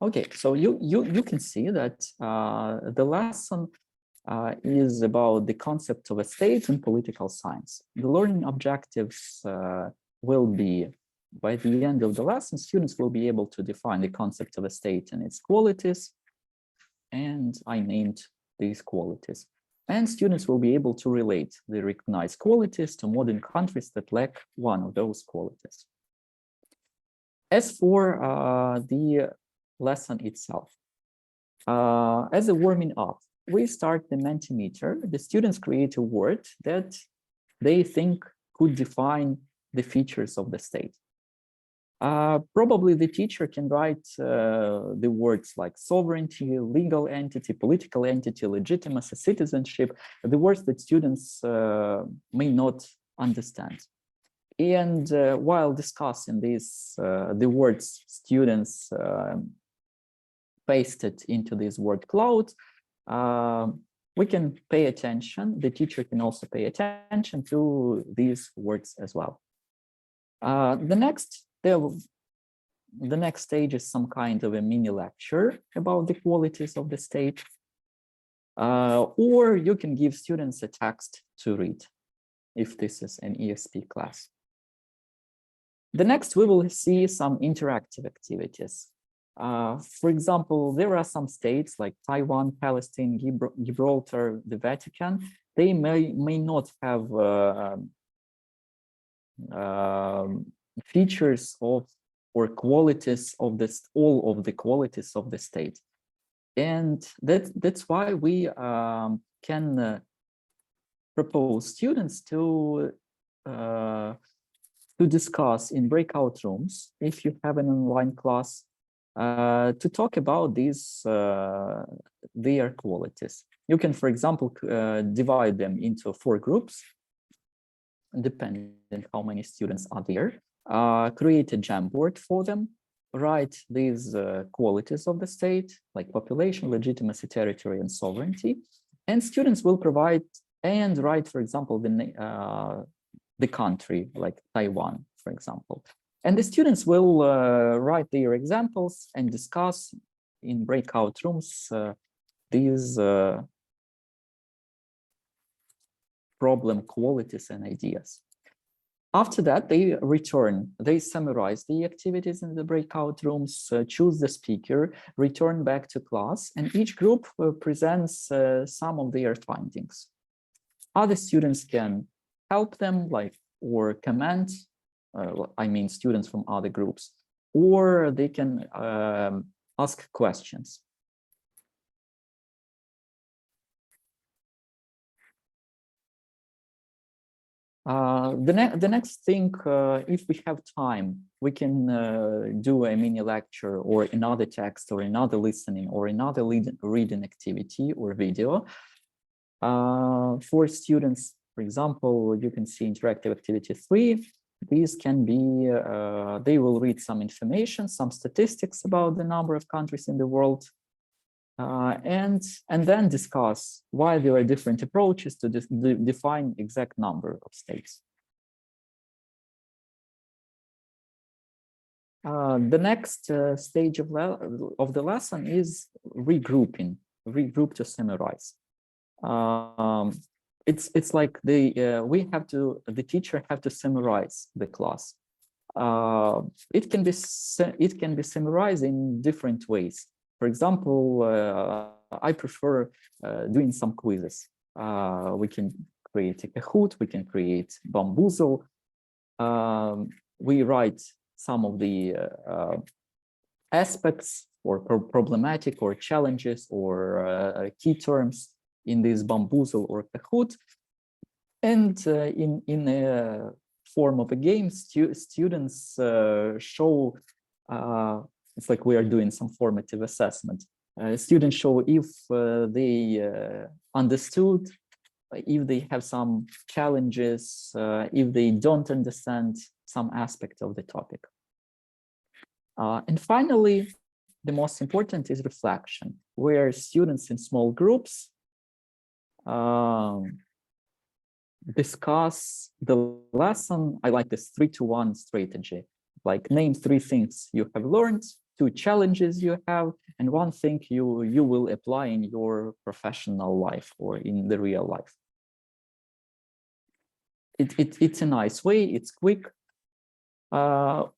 Okay, so you can see that the lesson is about the concept of a state in political science. The learning objectives will be, by the end of the lesson, students will be able to define the concept of a state and its qualities, and I named these qualities. And students will be able to relate the recognized qualities to modern countries that lack one of those qualities. As for the lesson itself, as a warming up, we start the Mentimeter. The students create a word that they think could define the features of the state. Probably the teacher can write the words like sovereignty, legal entity, political entity, legitimacy, citizenship, the words that students may not understand. And while discussing these, the words students pasted into this word cloud, we can pay attention. The teacher can also pay attention to these words as well. The next stage is some kind of a mini lecture about the qualities of the state, or you can give students a text to read if this is an ESP class. The next, we will see some interactive activities. For example, there are some states like Taiwan, Palestine, Gibraltar, the Vatican. They may not have features of or qualities of this, all of the qualities of the state, and that's why we can propose students to discuss in breakout rooms, if you have an online class, to talk about these their qualities. You can, for example, divide them into 4 groups, depending on how many students are there. Create a Jamboard for them, write these qualities of the state, like population, legitimacy, territory, and sovereignty. And students will provide and write, for example, the country, like Taiwan, for example. And the students will write their examples and discuss in breakout rooms these problem qualities and ideas. After that, they return, they summarize the activities in the breakout rooms, choose the speaker, return back to class, and each group presents some of their findings. Other students can help them, like, or comment, I mean students from other groups, or they can ask questions. The next thing, if we have time, we can do a mini lecture or another text or another listening or another reading activity or video. For students, for example, you can see interactive activity 3. These can be, they will read some information, some statistics about the number of countries in the world, and then discuss why there are different approaches to define exact number of states. The next stage of the lesson is regrouping, regroup to summarize. It's like the teacher have to summarize the class. it can be summarized in different ways. For example, I prefer doing some quizzes. We can create a Kahoot, we can create Bamboozle. We write some of the aspects or problematic or challenges or key terms in this Bamboozle or Kahoot. And in a form of a game, students show, it's like we are doing some formative assessment. Students show if they understood, if they have some challenges, if they don't understand some aspect of the topic. And finally, the most important is reflection, where students in small groups discuss the lesson. I like this 3-to-1 strategy, like name 3 things you have learned, 2 challenges you have, and 1 thing you will apply in your professional life or in the real life. It's a nice way, it's quick. Or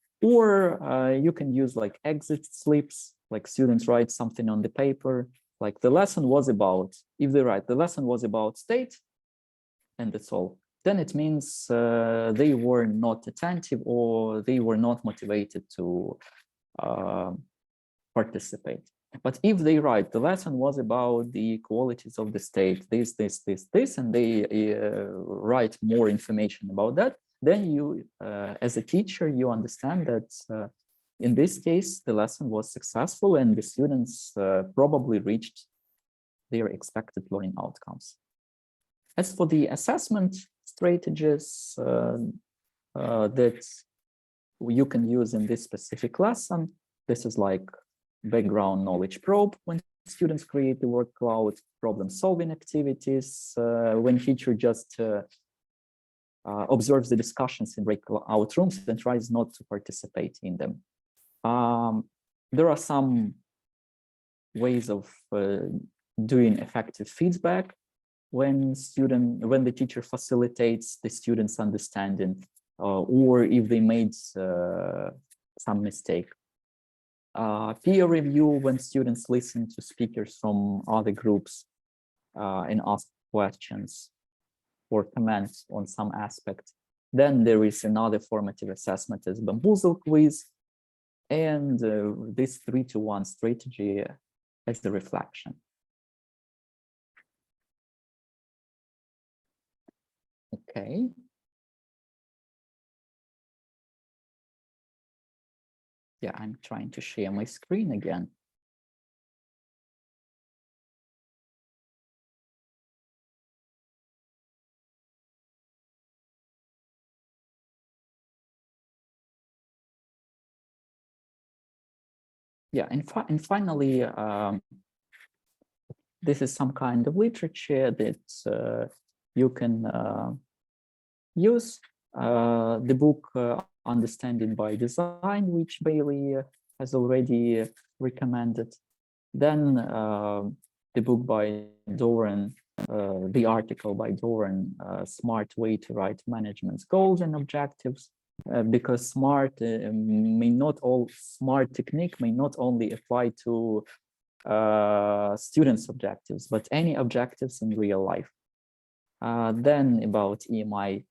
you can use like exit slips, like students write something on the paper, like the lesson was about, if they write the lesson was about state, and that's all, then it means they were not attentive or they were not motivated to participate. But if they write the lesson was about the qualities of the state, this, and they write more information about that, then you, as a teacher, you understand that in this case, the lesson was successful and the students probably reached their expected learning outcomes. As for the assessment strategies that you can use in this specific lesson, this is like background knowledge probe when students create the word cloud, problem solving activities, when teacher just observes the discussions in breakout rooms and tries not to participate in them. There are some ways of doing effective feedback when the teacher facilitates the students' understanding, or if they made some mistake. Peer review when students listen to speakers from other groups and ask questions or comments on some aspect. Then there is another formative assessment as Bamboozle quiz, and this 3-to-1 strategy as the reflection. Okay. Yeah, I'm trying to share my screen again. Yeah, and finally, this is some kind of literature that you can use. The book Understanding by Design, which Bailey has already recommended. Then the book by Doran, the article by Doran, Smart Way to Write Management's Goals and Objectives. Because smart technique may not only apply to students' objectives, but any objectives in real life. Then about EMI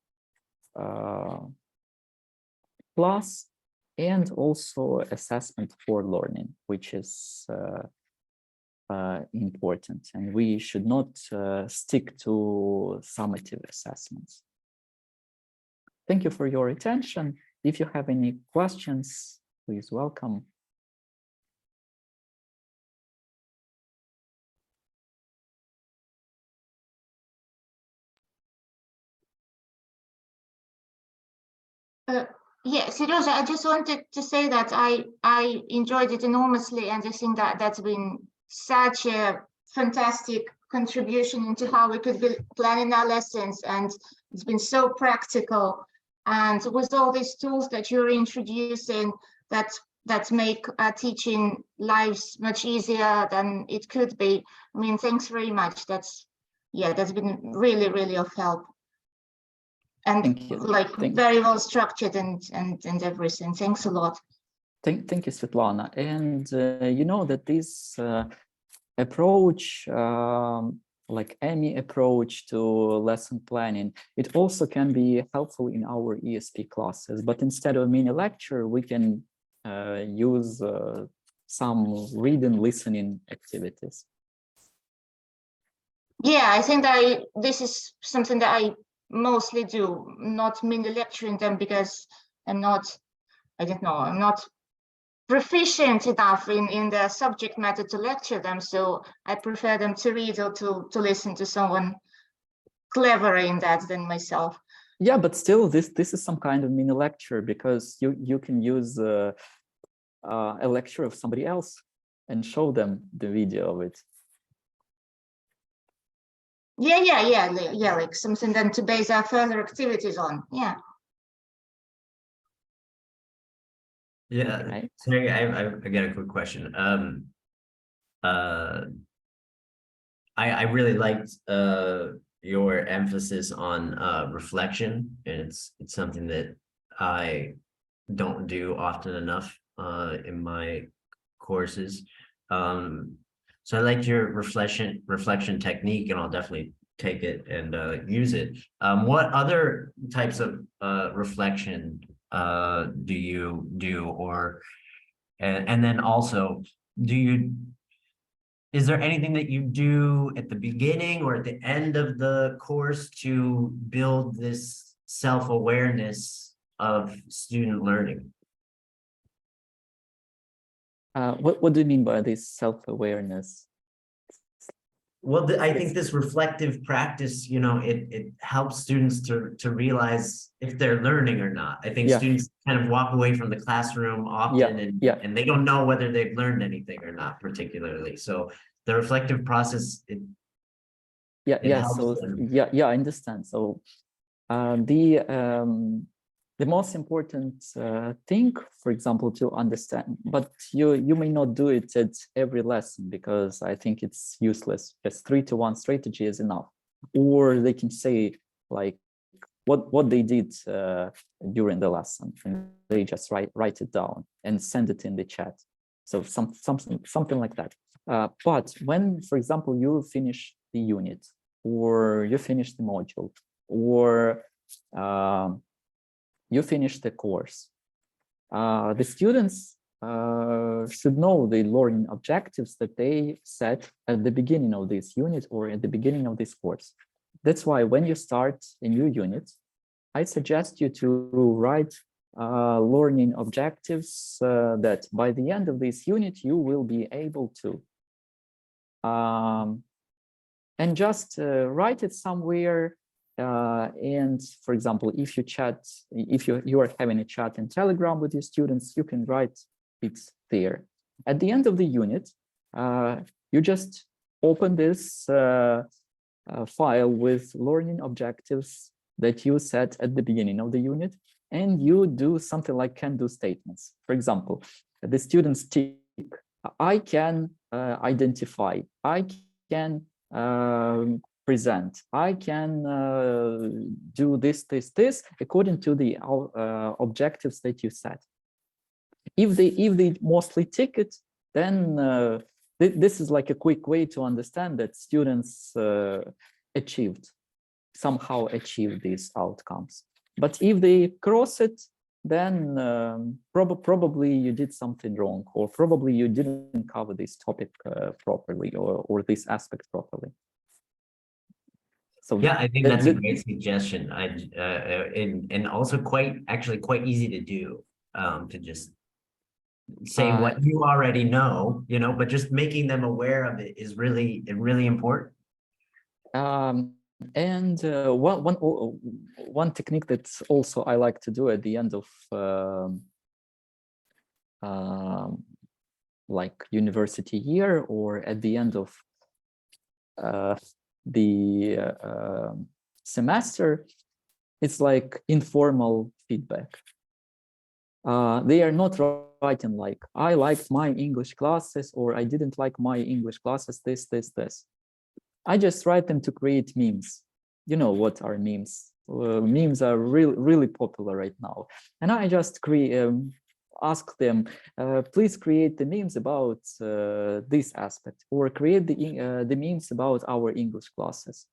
plus, and also assessment for learning, which is important, and we should not stick to summative assessments. Thank you for your attention. If you have any questions, please welcome. Yeah, Serhii, I just wanted to say that I enjoyed it enormously, and I think that that's been such a fantastic contribution into how we could be planning our lessons, and it's been so practical. And with all these tools that you're introducing, that make teaching lives much easier than it could be. I mean, thanks very much. That's been really, really of help. and Thank you. like very well structured and everything. Thanks a lot. Thank you, Svitlana. And you know that this approach, like any approach to lesson planning, it also can be helpful in our ESP classes. But instead of mini lecture, we can use some reading, listening activities. Yeah, I think this is something that I mostly do, not mini lecturing them because I'm not proficient enough in the subject matter to lecture them. So I prefer them to read or to listen to someone cleverer in that than myself. Yeah, but still, this is some kind of mini lecture because you can use a lecture of somebody else and show them the video of it. Yeah, like something then to base our further activities on. Yeah. Yeah, Right. Serhii, I got a quick question. I really liked your emphasis on reflection, and it's something that I don't do often enough in my courses. So I liked your reflection technique, and I'll definitely take it and use it. What other types of reflection do you do, or and then also is there anything that you do at the beginning or at the end of the course to build this self-awareness of student learning? What do you mean by this self-awareness? Well, I think this reflective practice, you know, it helps students to realize if they're learning or not. I think students kind of walk away from the classroom often and they don't know whether they've learned anything or not particularly. So the reflective process, it helps them. I understand. So the most important thing, for example, to understand, but you may not do it at every lesson because I think it's useless. Just 3-to-1 strategy is enough. Or they can say like what they did during the lesson, and they just write it down and send it in the chat. So something like that. But when, for example, you finish the unit, or you finish the module, or you finish the course, the students should know the learning objectives that they set at the beginning of this unit or at the beginning of this course. That's why when you start a new unit, I suggest you to write learning objectives that by the end of this unit, you will be able to. And just write it somewhere. And for example, if you are having a chat in Telegram with your students, you can write it there. At the end of the unit, you just open this file with learning objectives that you set at the beginning of the unit, and you do something like can-do statements. For example, the students tick, I can identify, I can present, I can do this according to the objectives that you set. If they mostly tick it, then this is like a quick way to understand that students somehow achieved these outcomes. But if they cross it, then probably you did something wrong, or probably you didn't cover this topic properly, or this aspect properly. So yeah, I think that's a great suggestion. And also quite easy to do, to just say what you already know, you know, but just making them aware of it is really important. And one technique that also I like to do at the end of like university year, or at the end of the semester, it's like informal feedback. They are not writing like, I liked my English classes, or I didn't like my English classes, this. I just write them to create memes. You know what are memes? memes are really popular right now. And I just ask them, please create the memes about this aspect, or create the memes about our English classes.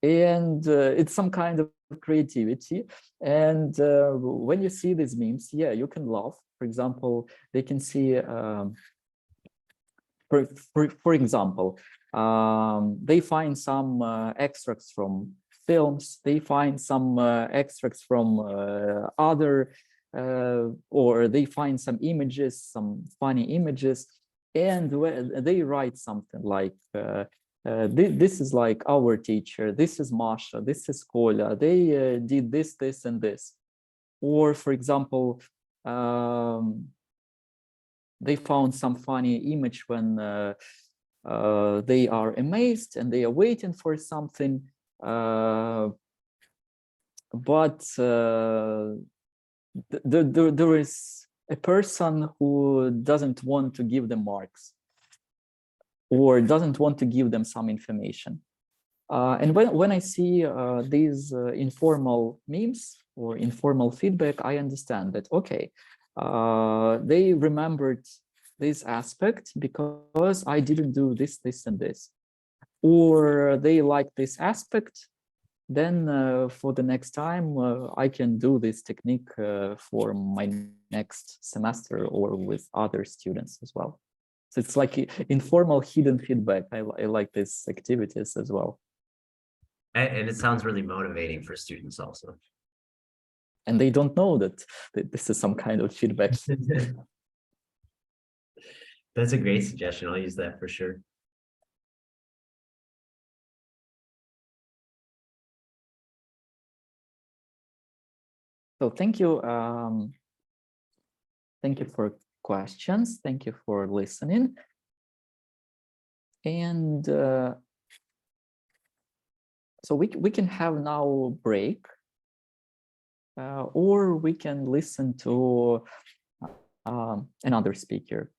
And it's some kind of creativity. And when you see these memes, yeah, you can laugh. For example, they can see, for example, they find some extracts from films, they find some extracts from other, or they find some images, some funny images, and they write something like, this is like our teacher, this is Masha, this is Kola, they did this, this, and this. Or, for example, they found some funny image when they are amazed and they are waiting for something, but there is a person who doesn't want to give them marks, or doesn't want to give them some information. And when I see these informal memes or informal feedback, I understand that, okay, they remembered this aspect because I didn't do this, this, and this. Or they like this aspect, then for the next time, I can do this technique for my next semester or with other students as well. So it's like informal hidden feedback. I like these activities as well. And it sounds really motivating for students also. And they don't know that this is some kind of feedback. That's a great suggestion. I'll use that for sure. So thank you. Thank you for questions. Thank you for listening. And so we can have now break, or we can listen to another speaker.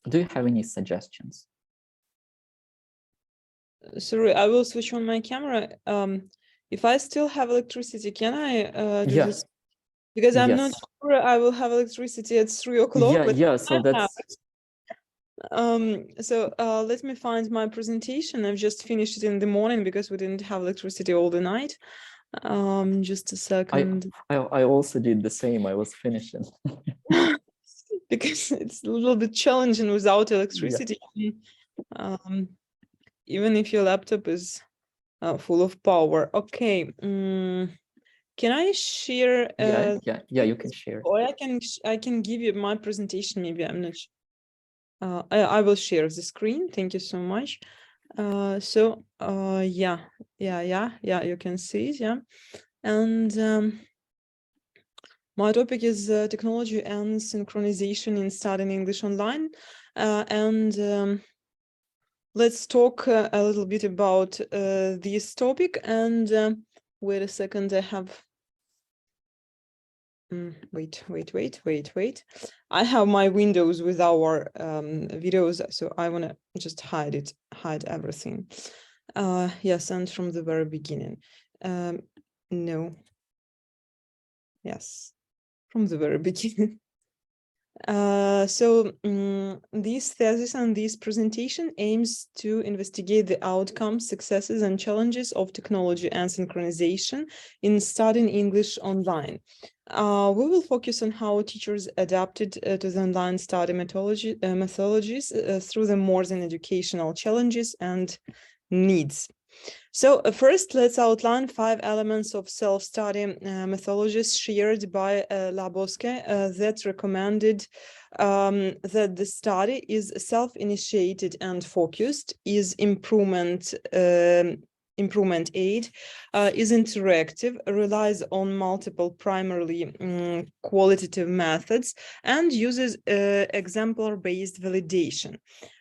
Do you have any suggestions? Sorry, I will switch on my camera. If I still have electricity, can I do this? Because I'm not sure I will have electricity at 3 o'clock. So that's... So let me find my presentation. I've just finished it in the morning because we didn't have electricity all the night. Just a second. I also did the same. I was finishing. Because it's a little bit challenging without electricity. Even if your laptop is full of power. Okay. Can I share? Yeah, you can share. Or I can give you my presentation. Maybe I'm not sure. I will share the screen. Thank you so much. Yeah, you can see it. Yeah, and my topic is technology and synchronization in studying English online. Let's talk a little bit about this topic. And wait a second, I have. Wait. I have my windows with our videos, so I want to just hide everything. Yes, and from the very beginning. No. Yes, from the very beginning. This thesis and this presentation aims to investigate the outcomes, successes, and challenges of technology and synchronization in studying English online. We will focus on how teachers adapted to the online study methodologies through the more than educational challenges and needs. So first, let's outline 5 elements of self-study methodologies shared by Labosky that recommended that the study is self-initiated and focused, is improvement aid, is interactive, relies on multiple primarily qualitative methods, and uses exemplar-based validation.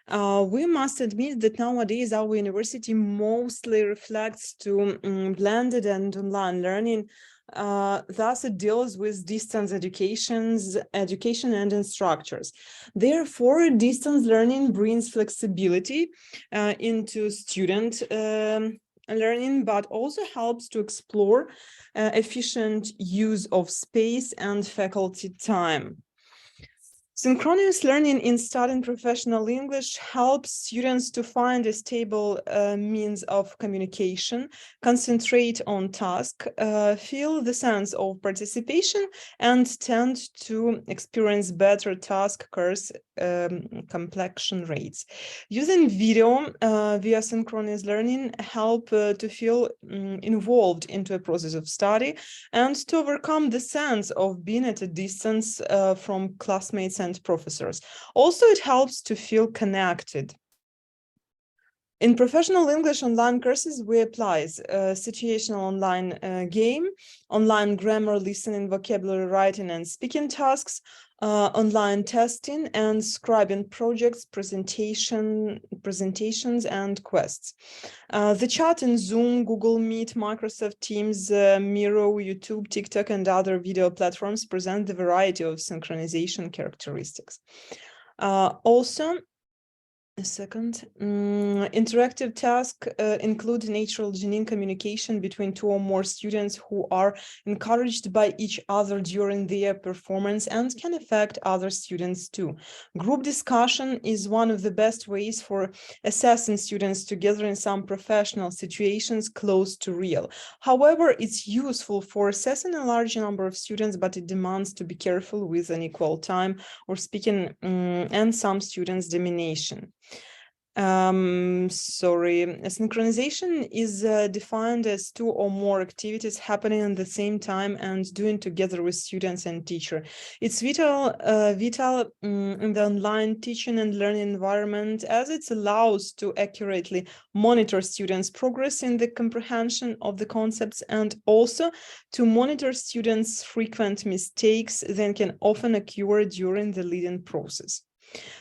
We must admit that nowadays our university mostly reflects to blended and online learning. Thus, it deals with distance education and instructors. Therefore, distance learning brings flexibility into student learning, but also helps to explore efficient use of space and faculty time. Synchronous learning in studying professional English helps students to find a stable means of communication, concentrate on task, feel the sense of participation, and tend to experience better task course completion rates. Using video via synchronous learning help to feel involved into a process of study and to overcome the sense of being at a distance from classmates and professors. Also, it helps to feel connected. In professional English online courses, we apply situational online game, online grammar, listening, vocabulary, writing, and speaking tasks, online testing and scribing projects, presentations, and quests. The chat in Zoom, Google Meet, Microsoft Teams, Miro, YouTube, TikTok, and other video platforms present the variety of synchronization characteristics. Interactive tasks include natural genuine communication between two or more students who are encouraged by each other during their performance and can affect other students too. Group discussion is one of the best ways for assessing students together in some professional situations close to real. However, it's useful for assessing a large number of students, but it demands to be careful with unequal time or speaking and some students' domination. Synchronization is defined as two or more activities happening at the same time and doing together with students and teacher. It's vital in the online teaching and learning environment, as it allows to accurately monitor students' progress in the comprehension of the concepts and also to monitor students' frequent mistakes that can often occur during the leading process.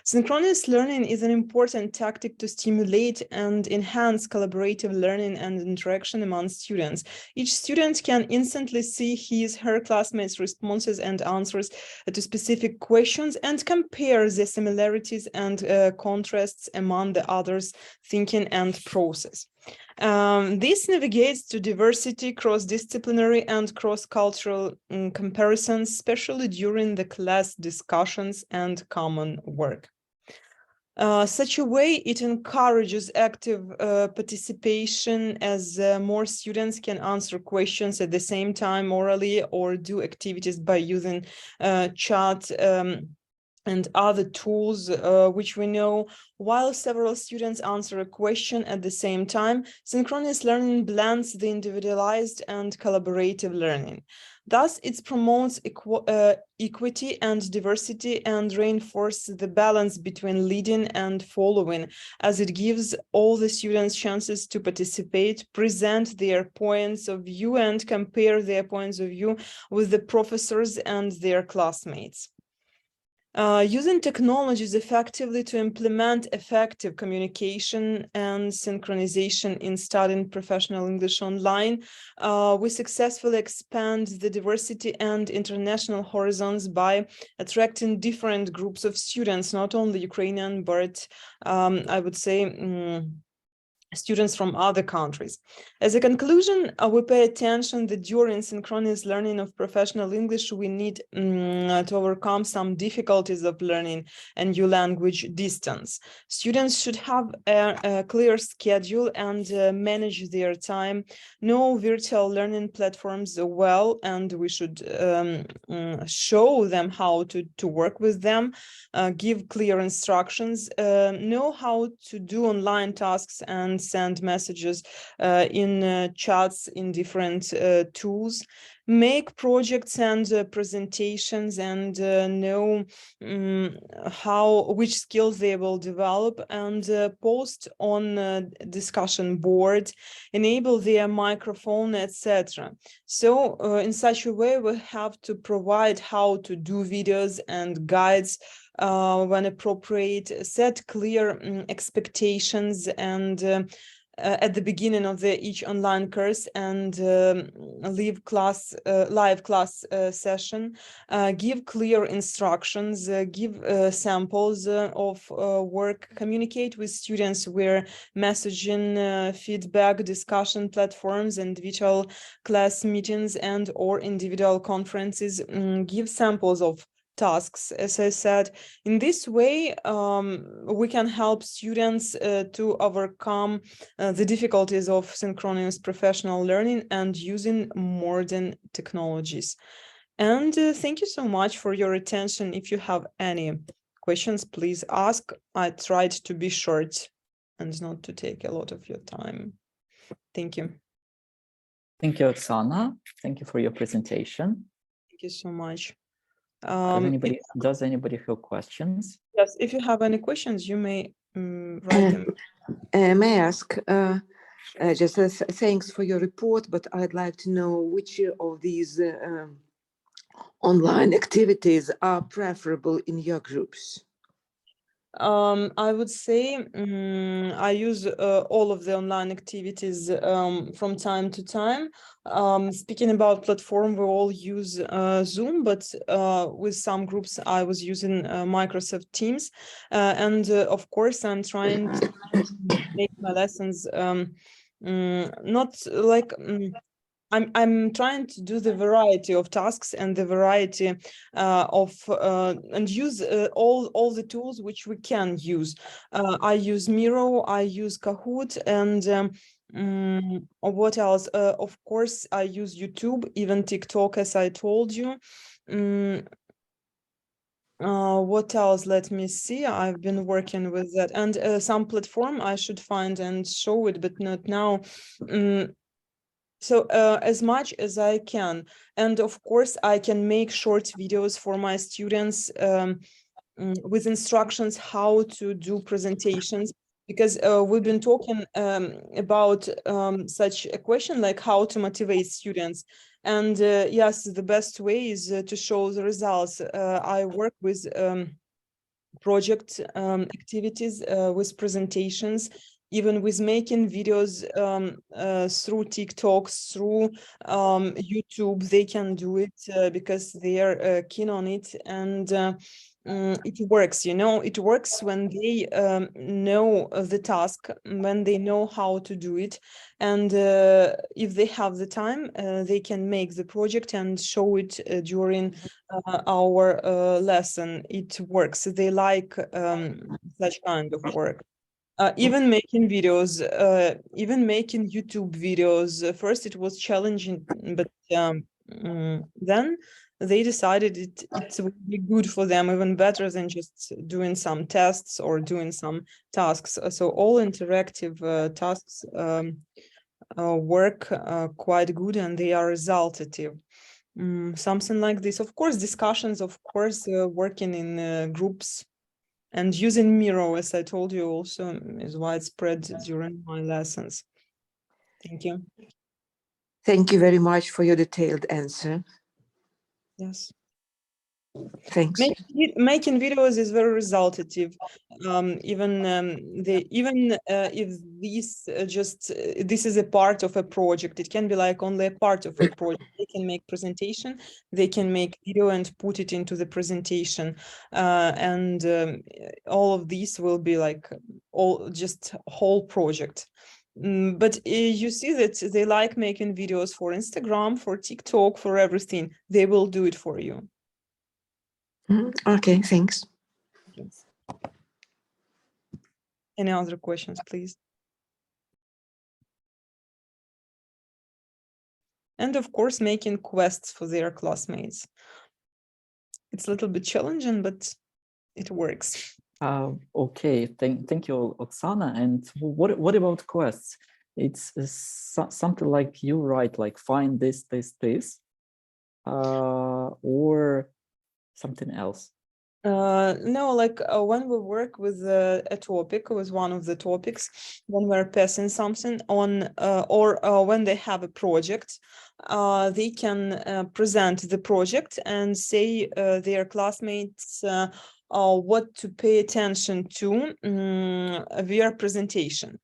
Synchronous learning is an important tactic to stimulate and enhance collaborative learning and interaction among students. Each student can instantly see his/her classmates' responses and answers to specific questions and compare the similarities and contrasts among the others' thinking and process. This navigates to diversity, cross-disciplinary and cross-cultural comparisons, especially during the class discussions and common work. Such a way, it encourages active participation as more students can answer questions at the same time orally or do activities by using chat and other tools, which we know. While several students answer a question at the same time, synchronous learning blends the individualized and collaborative learning. Thus, it promotes equity and diversity and reinforces the balance between leading and following, as it gives all the students chances to participate, present their points of view, and compare their points of view with the professors and their classmates. Using technologies effectively to implement effective communication and synchronization in studying professional English online, we successfully expand the diversity and international horizons by attracting different groups of students, not only Ukrainian, but I would say students from other countries. As a conclusion, we pay attention that during synchronous learning of professional English, we need to overcome some difficulties of learning a new language distance. Students should have a clear schedule and manage their time, know virtual learning platforms well, and we should show them how to work with them, give clear instructions, know how to do online tasks and send messages in chats in different tools, make projects and presentations, and know which skills they will develop, and post on discussion board, enable their microphone, etc. So in such a way, we have to provide how to do videos and guides when appropriate, set clear expectations, and at the beginning of each online course and live live class session, give clear instructions, give samples of work, communicate with students where messaging, feedback, discussion platforms, individual class meetings and or individual conferences, give samples of tasks, as I said. In this way, we can help students to overcome the difficulties of synchronous professional learning and using modern technologies. And thank you so much for your attention. If you have any questions, please ask. I tried to be short and not to take a lot of your time. Thank you. Thank you, Oksana. Thank you for your presentation. Thank you so much. Does anybody have questions? Yes, if you have any questions, you may write them. May I ask, just thanks for your report, but I'd like to know which of these online activities are preferable in your groups? I would say I use all of the online activities from time to time. Speaking about platform, we all use Zoom, but with some groups I was using Microsoft Teams. And of course, I'm trying to make my lessons not like... I'm trying to do the variety of tasks and the variety and use all the tools which we can use. I use Miro, I use Kahoot, and what else? Of course, I use YouTube, even TikTok, as I told you. What else? Let me see. I've been working with that, and some platform I should find and show it, but not now. So as much as I can. And of course, I can make short videos for my students with instructions how to do presentations, because we've been talking about such a question like how to motivate students. And yes, the best way is to show the results. I work with project activities, with presentations, even with making videos through TikToks, through YouTube. They can do it because they are keen on it, and it works. You know, it works when they know the task, when they know how to do it, and if they have the time, they can make the project and show it during our lesson. It works. They like such kind of work. Even making videos, even making YouTube videos. First, it was challenging, but then they decided it would be good for them, even better than just doing some tests or doing some tasks. So all interactive tasks work quite good, and they are resultative. Something like this. Of course, discussions, of course, working in groups. And using Miro, as I told you, also is widespread during my lessons. Thank you. Thank you very much for your detailed answer. Yes. Thanks. Making videos is very resultative. Even if this is a part of a project, it can be like only a part of a project. They can make presentation, they can make video and put it into the presentation, and all of these will be like just whole project. But you see that they like making videos for Instagram, for TikTok, for everything. They will do it for you. Okay, thanks. Yes. Any other questions, please? And of course, making quests for their classmates. It's a little bit challenging, but it works. Okay, thank you, Oksana. And what about quests? It's something like you write, like find this, or something else? No, like when we work with a topic, with one of the topics, when we're passing something on, or when they have a project, they can present the project and say their classmates what to pay attention to via presentation.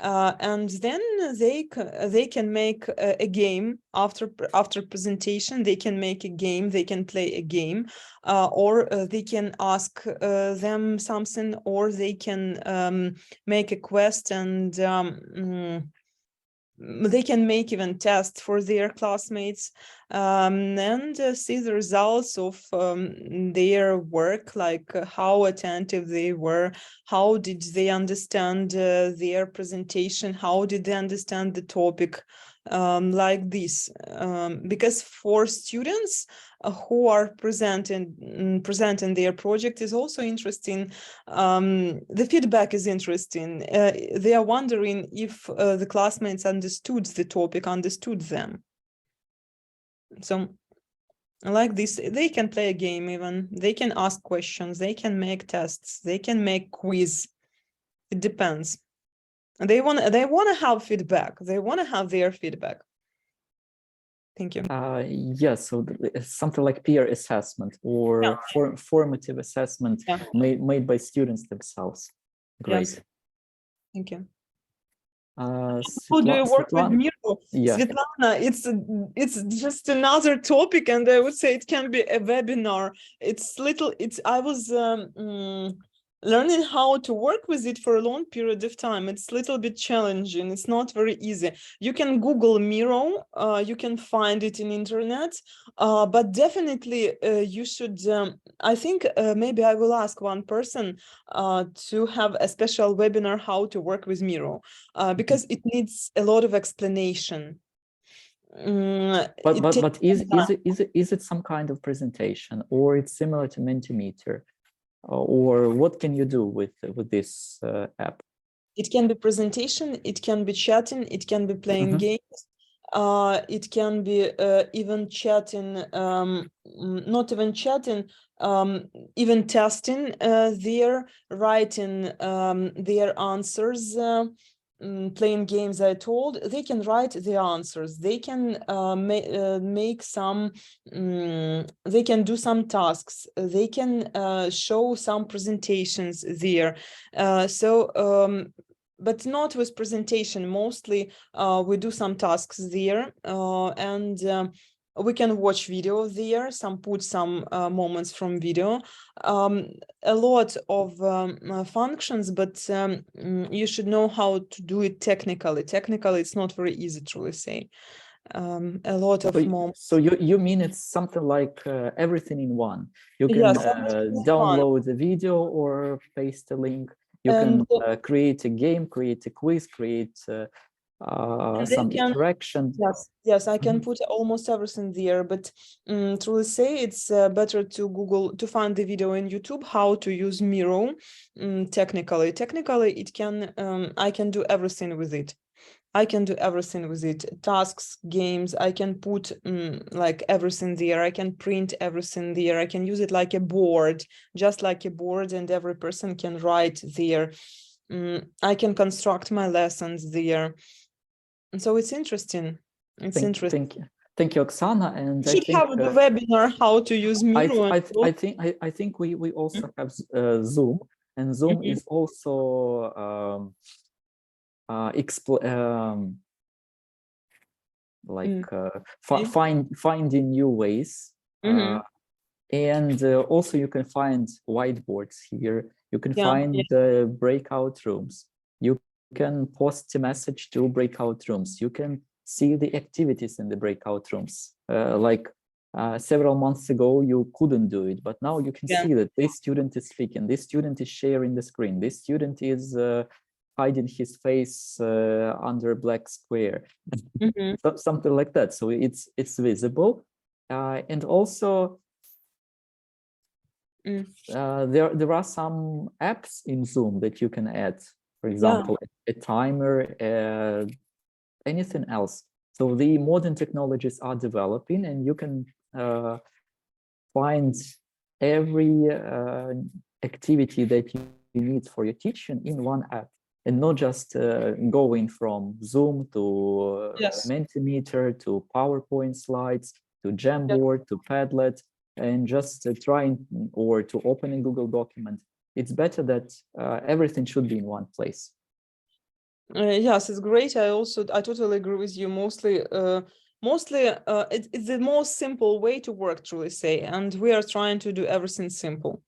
and then they can make a game after presentation. They can make a game, they can play a game, or they can ask them something, or they can make a quest, and they can make even tests for their classmates, and see the results of their work, like how attentive they were, how did they understand their presentation, how did they understand the topic, like this. Because for students who are presenting their project is also interesting. The feedback is interesting. They are wondering if the classmates understood the topic, understood them. So like this, they can play a game even, they can ask questions, they can make tests, they can make quiz. It depends. They want to have feedback. They want to have their feedback. Thank you. Yes, so it's something like peer assessment or formative assessment made by students themselves. Great. Yes. Thank you. How do you work with Miro? Yeah. Svitlana, it's just another topic, and I would say it can be a webinar. I was learning how to work with it for a long period of time. It's a little bit challenging. It's not very easy. You can Google Miro, you can find it in internet, but definitely you should, I think maybe I will ask one person to have a special webinar how to work with Miro, because it needs a lot of explanation. But is it some kind of presentation, or it's similar to Mentimeter? Or what can you do with this app? It can be presentation, it can be chatting, it can be playing games, it can be even chatting, not even chatting, even testing their writing their answers, playing games. I told they can write the answers, they can make some, they can do some tasks, they can show some presentations there. But not with presentation. Mostly we do some tasks there, and we can watch video there, put some moments from video, a lot of functions, but you should know how to do it technically. Technically, it's not very easy, truly say. A lot of moments. So you mean it's something like everything in one? You can download the video or paste a link. You can create a game, create a quiz, create some interaction. Yes, I can put almost everything there, but truly say it's better to Google, to find the video in YouTube how to use Miro technically. Technically, it can, I can do everything with it. I can do everything with it. Tasks, games, I can put like everything there. I can print everything there. I can use it like a board, just like a board, and every person can write there. I can construct my lessons there. And so it's interesting. It's interesting. Thank you, Oksana. And we should have the webinar how to use Miro. I think we also have Zoom, and Zoom is also finding new ways, and also you can find whiteboards here. You can find breakout rooms. You can post a message to breakout rooms. You can see the activities in the breakout rooms. Several months ago, you couldn't do it, but now you can see that this student is speaking, this student is sharing the screen, this student is hiding his face under a black square, something like that. So it's visible, and also there are some apps in Zoom that you can add. For example, a timer, anything else. So the modern technologies are developing, and you can find every activity that you need for your teaching in one app, and not just going from Zoom to Mentimeter to PowerPoint slides to Jamboard to Padlet, and just trying or to open a Google document. It's better that everything should be in one place. Yes, it's great. I totally agree with you. Mostly, it's the most simple way to work, truly say, and we are trying to do everything simple.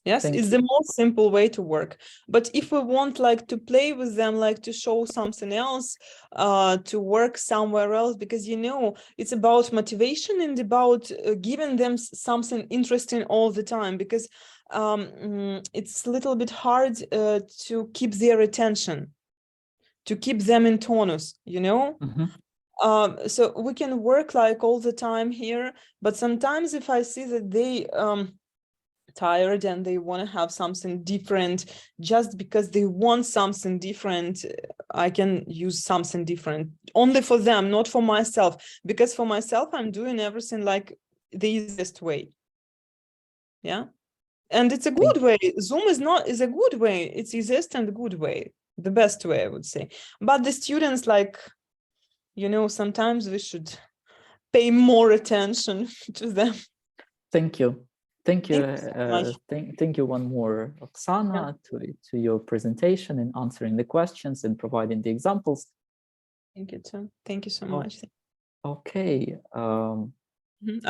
Yes, Thank it's you. the most simple way to work. But if we want like to play with them, like to show something else, to work somewhere else, because you know it's about motivation and about giving them something interesting all the time, because it's a little bit hard to keep their attention, to keep them in tonus, you know. So we can work like all the time here, but sometimes if I see that they tired and they want to have something different, just because they want something different, I can use something different only for them, not for myself, because for myself I'm doing everything like the easiest way. Yeah, and it's a good way. Zoom is a good way. It's easiest and good way, the best way, I would say. But the students, like, you know, sometimes we should pay more attention to them. Thank you. Thank you. Thank you so much. Thank you one more, Oksana, to your presentation and answering the questions and providing the examples. Thank you too. Thank you so Oh, much. Okay. Mhm.